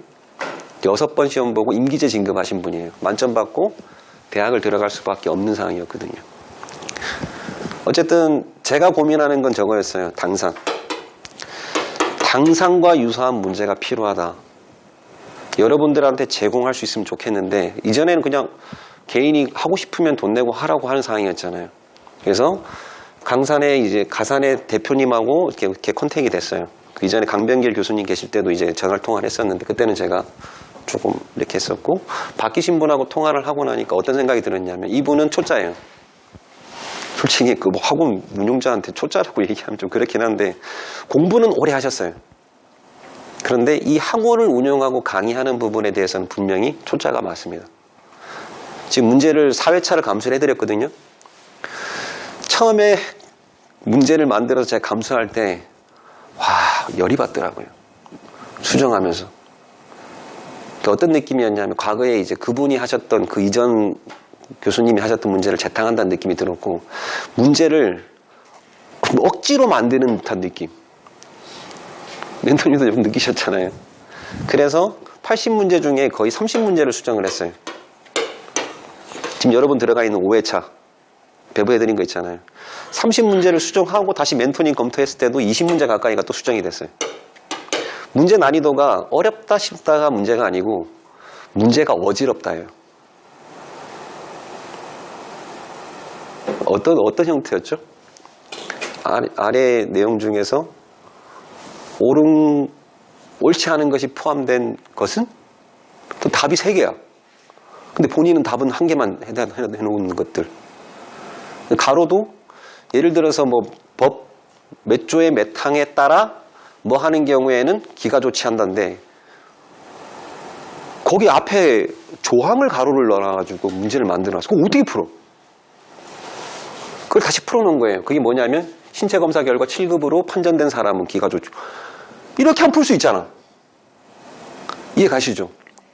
6번 시험 보고 임기제 진급하신 분이에요. 만점 받고 대학을 들어갈 수밖에 없는 상황이었거든요. 어쨌든 제가 고민하는 건 저거였어요. 당산. 당산과 유사한 문제가 필요하다. 여러분들한테 제공할 수 있으면 좋겠는데 이전에는 그냥 개인이 하고 싶으면 돈 내고 하라고 하는 상황이었잖아요. 그래서 가산의 대표님하고 이렇게 컨택이 됐어요. 그 이전에 강병길 교수님 계실 때도 이제 전화를 통화를 했었는데 그때는 제가 조금 이렇게 했었고 바뀌신 분하고 통화를 하고 나니까 어떤 생각이 들었냐면 이분은 초짜예요. 솔직히 그 뭐 학원 운영자한테 초짜라고 얘기하면 좀 그렇긴 한데 공부는 오래 하셨어요. 그런데 이 학원을 운영하고 강의하는 부분에 대해서는 분명히 초짜가 맞습니다. 지금 문제를 4회차를 감수를 해드렸거든요. 처음에 문제를 만들어서 제가 감수할 때 와, 열이 받더라고요. 수정하면서. 어떤 느낌이었냐면 과거에 이제 그분이 하셨던 그 이전 교수님이 하셨던 문제를 재탕한다는 느낌이 들었고 문제를 억지로 만드는 듯한 느낌. 멘토님도 좀 느끼셨잖아요. 그래서 80문제 중에 거의 30문제를 수정을 했어요. 지금 여러분 들어가 있는 5회차 배부해드린 거 있잖아요. 30문제를 수정하고 다시 멘토님 검토했을 때도 20문제 가까이가 또 수정이 됐어요. 문제 난이도가 어렵다 싶다가 문제가 아니고 문제가 어지럽다예요. 어떤 형태였죠? 아래 내용 중에서 옳지 않은 것이 포함된 것은 또 답이 3개야. 근데 본인은 답은 한 개만 해놓는 것들. 가로도 예를 들어서 뭐 법 몇 조의 몇 항에 따라 뭐 하는 경우에는 기가 조치한다는데 거기 앞에 조항을 가로를 넣어가지고 문제를 만들어놨어. 그거 어떻게 풀어? 그걸 다시 풀어놓은 거예요. 그게 뭐냐면 신체 검사 결과 7급으로 판정된 사람은 기가 조치. 이렇게 하면 풀 수 있잖아. 이해 가시죠?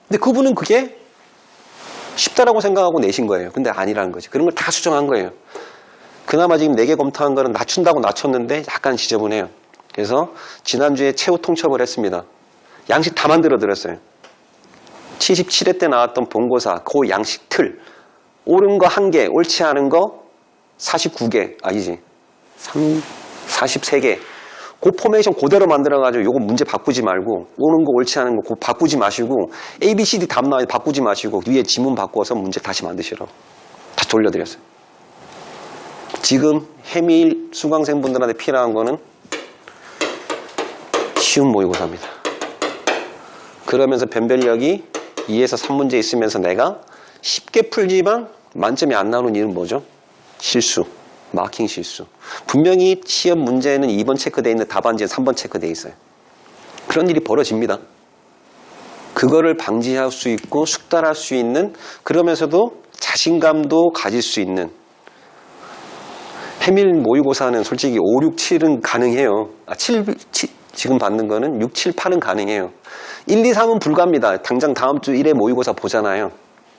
근데 그분은 그게 쉽다라고 생각하고 내신 거예요. 근데 아니라는 거지. 그런 걸 다 수정한 거예요. 그나마 지금 4개 검토한 거는 낮춘다고 낮췄는데 약간 지저분해요. 그래서 지난주에 최후 통첩을 했습니다. 양식 다 만들어 드렸어요. 77회 때 나왔던 본고사 그 양식 틀 옳은 거 1개, 옳지 않은 거 49개, 아니지 43개. 그 포메이션 그대로 만들어가지고 요거 문제 바꾸지 말고 옳은 거 옳지 않은 거 그거 바꾸지 마시고 A, B, C, D 답 나와요. 바꾸지 마시고 위에 지문 바꿔서 문제 다시 만드시라고 다시 돌려드렸어요. 지금 해밀 수강생분들한테 필요한 거는 쉬운 모의고사입니다. 그러면서 변별력이 2에서 3문제 있으면서 내가 쉽게 풀지만 만점이 안 나오는 이유는 뭐죠? 실수, 마킹 실수. 분명히 시험 문제는 2번 체크되어 있는데 답안지에 3번 체크되어 있어요. 그런 일이 벌어집니다. 그거를 방지할 수 있고 숙달할 수 있는, 그러면서도 자신감도 가질 수 있는. 해밀 모의고사는 솔직히 5, 6, 7은 가능해요. 7 지금 받는 거는 6, 7, 8은 가능해요. 1, 2, 3은 불가합니다. 당장 다음 주 1회 모의고사 보잖아요.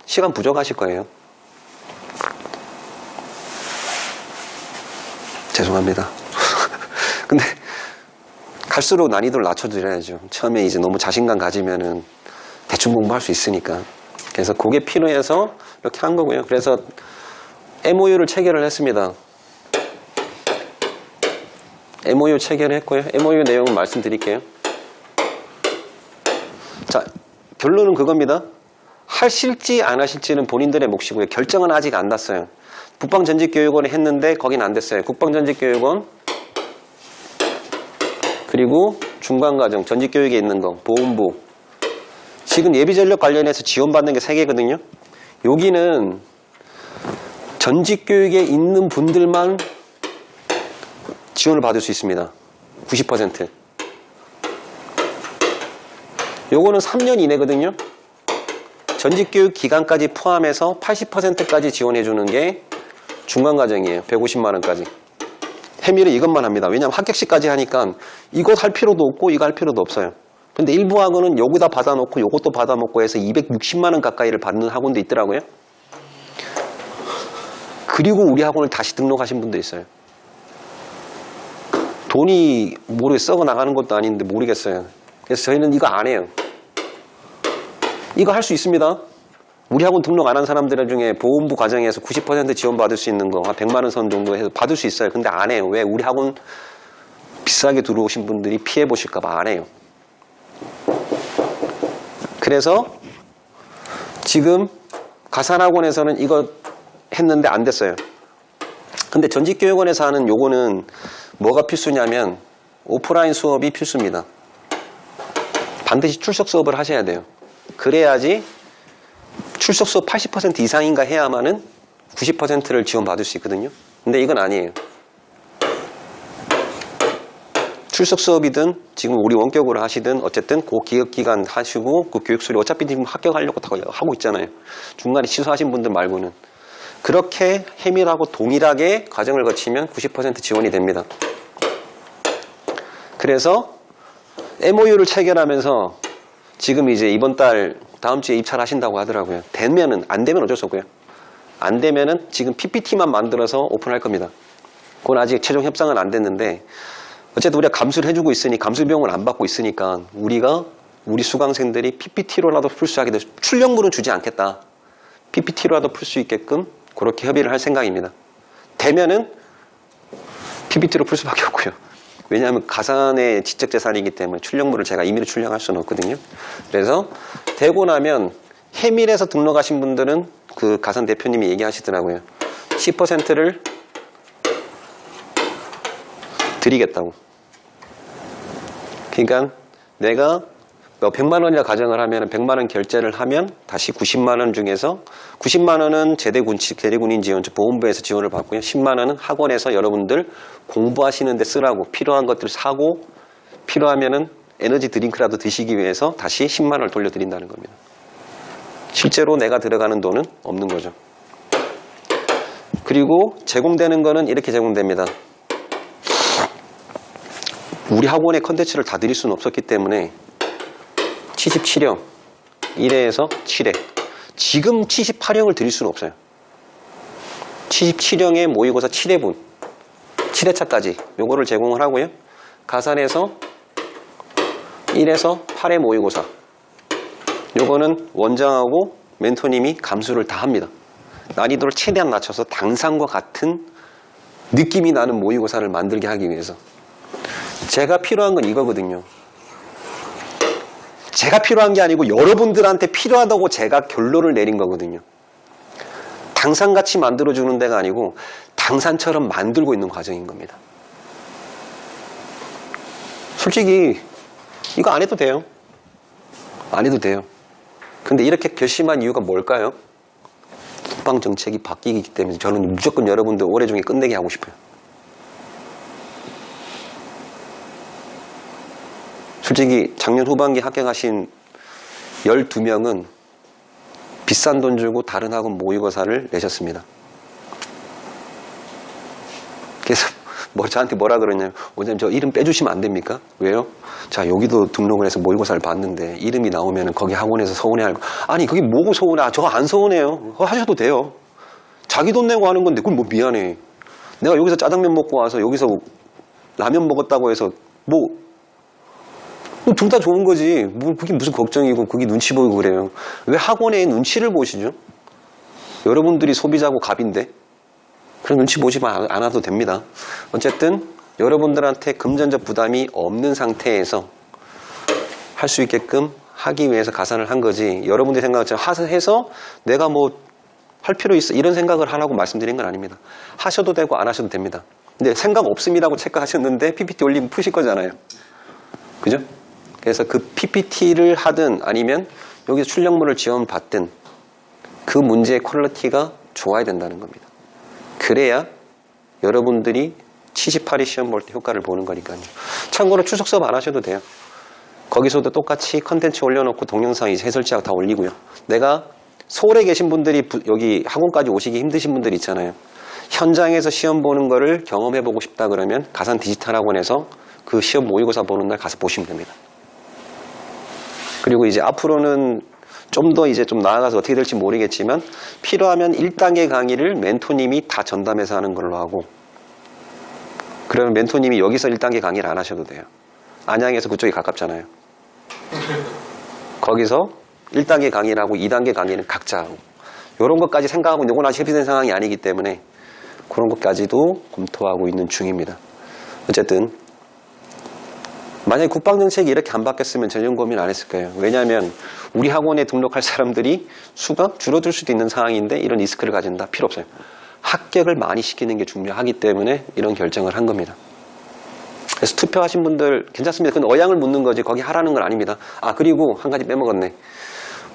시간 부족하실 거예요. 죄송합니다. 근데 갈수록 난이도를 낮춰드려야죠. 처음에 이제 너무 자신감 가지면은 대충 공부할 수 있으니까. 그래서 그게 필요해서 이렇게 한 거고요. 그래서 MOU를 체결을 했습니다. MOU 체결을 했고요. MOU 내용은 말씀드릴게요. 자, 결론은 그겁니다. 하실지 안 하실지는 본인들의 몫이고요. 결정은 아직 안 났어요. 국방전직교육원에 했는데 거긴 안 됐어요. 국방전직교육원 그리고 중간과정 전직교육에 있는 거 보훈부 지금 예비전력 관련해서 지원받는 게 3개거든요. 여기는 전직교육에 있는 분들만 지원을 받을 수 있습니다. 90%. 요거는 3년 이내거든요. 전직교육 기간까지 포함해서 80%까지 지원해주는 게 중간과정이에요. 150만원까지. 해밀은 이것만 합니다. 왜냐하면 합격시까지 하니까 이것 할 필요도 없고 이거 할 필요도 없어요. 근데 일부 학원은 여기다 받아놓고 요것도 받아먹고 해서 260만원 가까이를 받는 학원도 있더라고요. 그리고 우리 학원을 다시 등록하신 분도 있어요. 돈이 썩어 나가는 것도 아닌데 모르겠어요. 그래서 저희는 이거 안 해요. 이거 할 수 있습니다. 우리 학원 등록 안 한 사람들 중에 보훈부 과정에서 90% 지원받을 수 있는 거, 한 100만 원 선 정도 해서 받을 수 있어요. 근데 안 해요. 왜? 우리 학원 비싸게 들어오신 분들이 피해 보실까봐 안 해요. 그래서 지금 가산학원에서는 이거 했는데 안 됐어요. 근데 전직교육원에서 하는 요거는 뭐가 필수냐면 오프라인 수업이 필수입니다. 반드시 출석 수업을 하셔야 돼요. 그래야지 출석 수업 80% 이상인가 해야만은 90%를 지원받을 수 있거든요. 근데 이건 아니에요. 출석 수업이든 지금 우리 원격으로 하시든 어쨌든 그 기간 하시고 그 교육수리 어차피 지금 합격하려고 다 하고 있잖아요. 중간에 취소하신 분들 말고는. 그렇게 해밀하고 동일하게 과정을 거치면 90% 지원이 됩니다. 그래서 MOU를 체결하면서 지금 이제 이번 달 다음 주에 입찰 하신다고 하더라고요. 되면은, 안 되면 어쩔 수 없고요. 안 되면은 지금 PPT만 만들어서 오픈할 겁니다. 그건 아직 최종 협상은 안 됐는데 어쨌든 우리가 감수를 해주고 있으니 감수 비용을 안 받고 있으니까 우리 수강생들이 PPT로라도 풀 수 하게 돼서 출력물은 주지 않겠다. PPT로라도 풀 수 있게끔 그렇게 협의를 할 생각입니다. 되면은 PPT로 풀 수밖에 없고요. 왜냐하면 가산의 지적재산이기 때문에 출력물을 제가 임의로 출력할 수는 없거든요. 그래서 되고 나면 해밀에서 등록하신 분들은 그 가산 대표님이 얘기하시더라고요. 10%를 드리겠다고. 그러니까 내가 100만 원이라 가정을 하면 100만 원 결제를 하면 다시 90만 원 중에서 90만 원은 제대군인 지원, 보훈부에서 지원을 받고요. 10만 원은 학원에서 여러분들 공부하시는 데 쓰라고 필요한 것들을 사고 필요하면은 에너지 드링크라도 드시기 위해서 다시 10만 원을 돌려드린다는 겁니다. 실제로 내가 들어가는 돈은 없는 거죠. 그리고 제공되는 거는 이렇게 제공됩니다. 우리 학원의 컨텐츠를 다 드릴 수는 없었기 때문에 77형 1회에서 7회 지금 78형을 드릴 수는 없어요. 77형의 모의고사 7회분 7회차까지 요거를 제공을 하고요. 가산해서 1에서 8회 모의고사 요거는 원장하고 멘토님이 감수를 다 합니다. 난이도를 최대한 낮춰서 당상과 같은 느낌이 나는 모의고사를 만들게 하기 위해서 제가 필요한 건 이거거든요. 제가 필요한 게 아니고 여러분들한테 필요하다고 제가 결론을 내린 거거든요. 당산같이 만들어주는 데가 아니고 당산처럼 만들고 있는 과정인 겁니다. 솔직히 이거 안 해도 돼요. 안 해도 돼요. 근데 이렇게 결심한 이유가 뭘까요? 국방 정책이 바뀌기 때문에 저는 무조건 여러분들 올해 중에 끝내게 하고 싶어요. 솔직히 작년 후반기 합격하신 12명은 비싼 돈 주고 다른 학원 모의고사를 내셨습니다. 그래서 저한테 뭐라 그러냐면 원장님 저 이름 빼주시면 안 됩니까? 왜요? 자 여기도 등록을 해서 모의고사를 봤는데 이름이 나오면 거기 학원에서 서운해할 거 아니 그게 뭐고 서운해? 저거 안 서운해요. 하셔도 돼요. 자기 돈 내고 하는 건데 그걸 뭐 미안해. 내가 여기서 짜장면 먹고 와서 여기서 라면 먹었다고 해서 둘 다 좋은 거지. 그게 무슨 걱정이고 그게 눈치 보이고 그래요. 왜 학원에 눈치를 보시죠? 여러분들이 소비자고 갑인데 그런 눈치 보지만 않아도 됩니다. 어쨌든 여러분들한테 금전적 부담이 없는 상태에서 할 수 있게끔 하기 위해서 가산을 한 거지 여러분들이 생각처럼 해서 내가 할 필요 있어 이런 생각을 하라고 말씀드린 건 아닙니다. 하셔도 되고 안 하셔도 됩니다. 근데 생각 없음이라고 체크하셨는데 PPT 올리면 푸실 거잖아요. 그죠? 그래서 그 PPT를 하든 아니면 여기서 출력물을 지원받든 그 문제의 퀄리티가 좋아야 된다는 겁니다. 그래야 여러분들이 78위 시험 볼 때 효과를 보는 거니까요. 참고로 출석 수업 안 하셔도 돼요. 거기서도 똑같이 컨텐츠 올려놓고 동영상 이제 해설지하고 다 올리고요. 내가 서울에 계신 분들이 여기 학원까지 오시기 힘드신 분들 있잖아요. 현장에서 시험 보는 거를 경험해보고 싶다 그러면 가산 디지털 학원에서 그 시험 모의고사 보는 날 가서 보시면 됩니다. 그리고 이제 앞으로는 좀 더 이제 좀 나아가서 어떻게 될지 모르겠지만 필요하면 1단계 강의를 멘토님이 다 전담해서 하는 걸로 하고 그러면 멘토님이 여기서 1단계 강의를 안 하셔도 돼요. 안양에서 그쪽이 가깝잖아요. 거기서 1단계 강의를 하고 2단계 강의는 각자 하고 이런 것까지 생각하고 요건 아직 협의된 상황이 아니기 때문에 그런 것까지도 검토하고 있는 중입니다. 어쨌든 만약에 국방정책이 이렇게 안 바뀌었으면 전혀 고민 안 했을 거예요. 왜냐하면 우리 학원에 등록할 사람들이 수가 줄어들 수도 있는 상황인데 이런 리스크를 가진다? 필요 없어요. 합격을 많이 시키는 게 중요하기 때문에 이런 결정을 한 겁니다. 그래서 투표하신 분들 괜찮습니다. 그건 의향을 묻는 거지 거기 하라는 건 아닙니다. 아 그리고 한 가지 빼먹었네.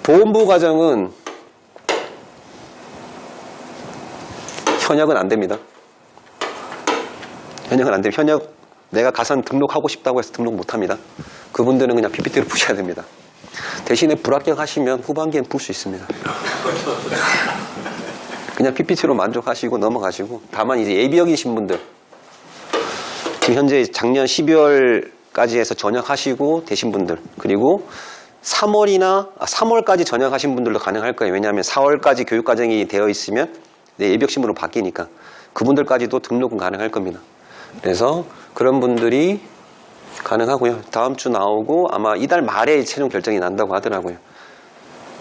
보험부 과정은 현역은 안 됩니다. 현역은 안 됩니다. 현역 내가 가산 등록하고 싶다고 해서 등록 못합니다. 그분들은 그냥 PPT로 푸셔야 됩니다. 대신에 불합격하시면 후반기엔 풀 수 있습니다. 그냥 PPT로 만족하시고 넘어가시고 다만 이제 예비역이신 분들 지금 현재 작년 12월까지 해서 전역하시고 되신 분들 그리고 3월까지 전역하신 분들도 가능할 거예요. 왜냐하면 4월까지 교육과정이 되어 있으면 예비역 신분으로 바뀌니까 그분들까지도 등록은 가능할 겁니다. 그래서 그런 분들이 가능하고요. 다음 주 나오고 아마 이달 말에 최종 결정이 난다고 하더라고요.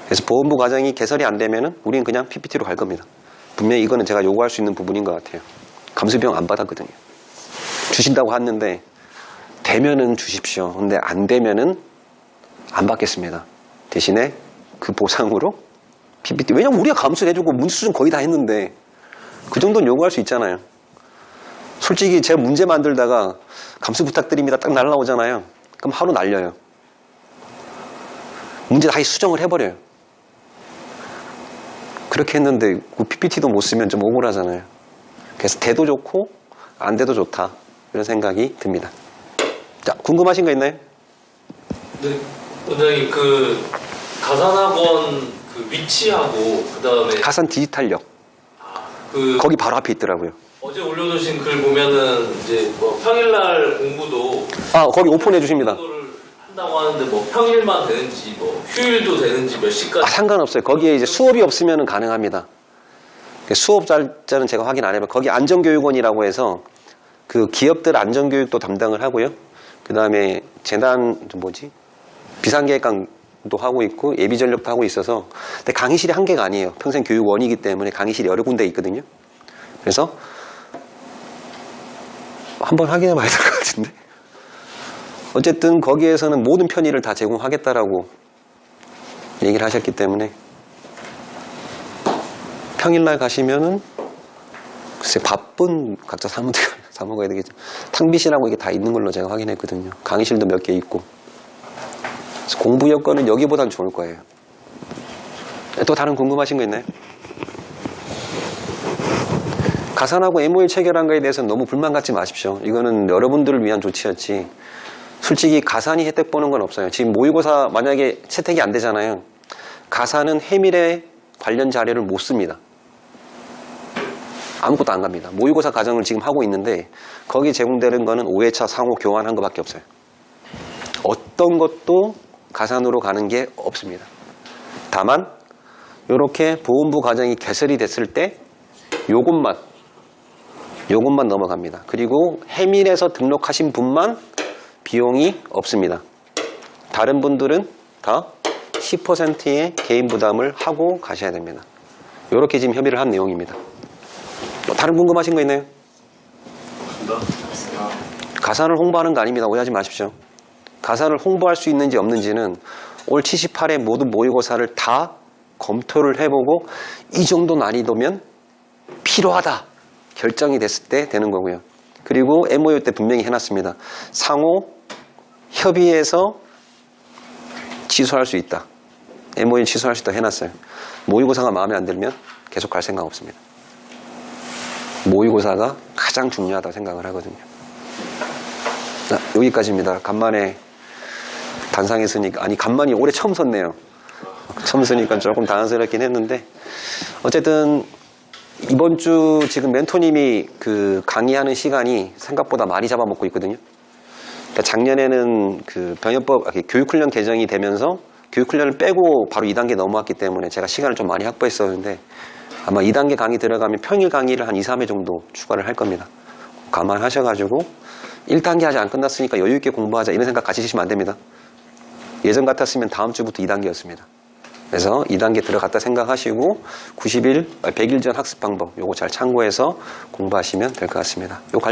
그래서 보험부 과정이 개설이 안 되면은 우리는 그냥 PPT로 갈 겁니다. 분명히 이거는 제가 요구할 수 있는 부분인 것 같아요. 감수비용 안 받았거든요. 주신다고 했는데 되면은 주십시오. 근데 안 되면은 안 받겠습니다. 대신에 그 보상으로 PPT 왜냐면 우리가 감수해주고 문제 수준 거의 다 했는데 그 정도는 요구할 수 있잖아요. 솔직히 제가 문제 만들다가 감수 부탁드립니다 딱 날라오잖아요. 그럼 하루 날려요. 문제 다시 수정을 해버려요. 그렇게 했는데 PPT도 못 쓰면 좀 억울하잖아요. 그래서 돼도 좋고 안 돼도 좋다. 이런 생각이 듭니다. 자, 궁금하신 거 있나요? 네, 원장님 그 가산학원 그 위치하고 그다음에 가산 디지털역. 그 거기 바로 앞에 있더라고요. 어제 올려놓으신 글 보면은 이제 뭐 평일날 공부도 아, 거기 오픈해 주십니다. 공부를 한다고 하는데 뭐 평일만 되는지 뭐 휴일도 되는지 몇 시까지 아, 상관없어요. 거기에 이제 수업이 없으면 가능합니다. 수업 날짜는 제가 확인 안 해봐요. 거기 안전교육원이라고 해서 그 기업들 안전교육도 담당을 하고요. 그 다음에 재난, 비상계획관도 하고 있고 예비전력도 하고 있어서 근데 강의실이 한 개가 아니에요. 평생 교육원이기 때문에 강의실이 여러 군데 있거든요. 그래서 한번 확인해 봐야 될 것 같은데. 어쨌든 거기에서는 모든 편의를 다 제공하겠다라고 얘기를 하셨기 때문에 평일날 가시면은 글쎄 바쁜 각자 사무가 되겠죠. 탕비실하고 이게 다 있는 걸로 제가 확인했거든요. 강의실도 몇 개 있고. 그래서 공부 여건은 여기보단 좋을 거예요. 또 다른 궁금하신 거 있나요? 가산하고 MOU 체결한 거에 대해서는 너무 불만 갖지 마십시오. 이거는 여러분들을 위한 조치였지. 솔직히 가산이 혜택 보는 건 없어요. 지금 모의고사 만약에 채택이 안 되잖아요. 가산은 해밀에 관련 자료를 못 씁니다. 아무것도 안 갑니다. 모의고사 과정을 지금 하고 있는데 거기 제공되는 거는 5회차 상호 교환한 것밖에 없어요. 어떤 것도 가산으로 가는 게 없습니다. 다만 이렇게 보험부 과정이 개설이 됐을 때 요것만 넘어갑니다. 그리고 해밀에서 등록하신 분만 비용이 없습니다. 다른 분들은 다 10%의 개인 부담을 하고 가셔야 됩니다. 이렇게 지금 협의를 한 내용입니다. 다른 궁금하신 거 있나요? 가산을 홍보하는 거 아닙니다. 오해하지 마십시오. 가산을 홍보할 수 있는지 없는지는 올 78회 모든 모의고사를 다 검토를 해보고 이 정도 난이도면 필요하다 결정이 됐을 때 되는 거고요. 그리고 MOU 때 분명히 해놨습니다. 상호 협의해서 취소할 수 있다. MOU 취소할 수 있다 해놨어요. 모의고사가 마음에 안 들면 계속 갈 생각 없습니다. 모의고사가 가장 중요하다고 생각을 하거든요. 자, 여기까지입니다. 간만에 단상에 서니까, 아니 간만이 올해 처음 섰네요. 처음 서니까 조금 당황스럽긴 했는데 어쨌든 이번 주 지금 멘토님이 그 강의하는 시간이 생각보다 많이 잡아먹고 있거든요. 그러니까 작년에는 그 병역법 교육훈련 개정이 되면서 교육훈련을 빼고 바로 2단계 넘어왔기 때문에 제가 시간을 좀 많이 확보했었는데 아마 2단계 강의 들어가면 평일 강의를 한 2, 3회 정도 추가를 할 겁니다. 감안하셔가지고 1단계 아직 안 끝났으니까 여유있게 공부하자 이런 생각 가지시면 안 됩니다. 예전 같았으면 다음 주부터 2단계였습니다. 그래서 2단계 들어갔다 생각하시고 100일 전 학습 방법 요거 잘 참고해서 공부하시면 될 것 같습니다.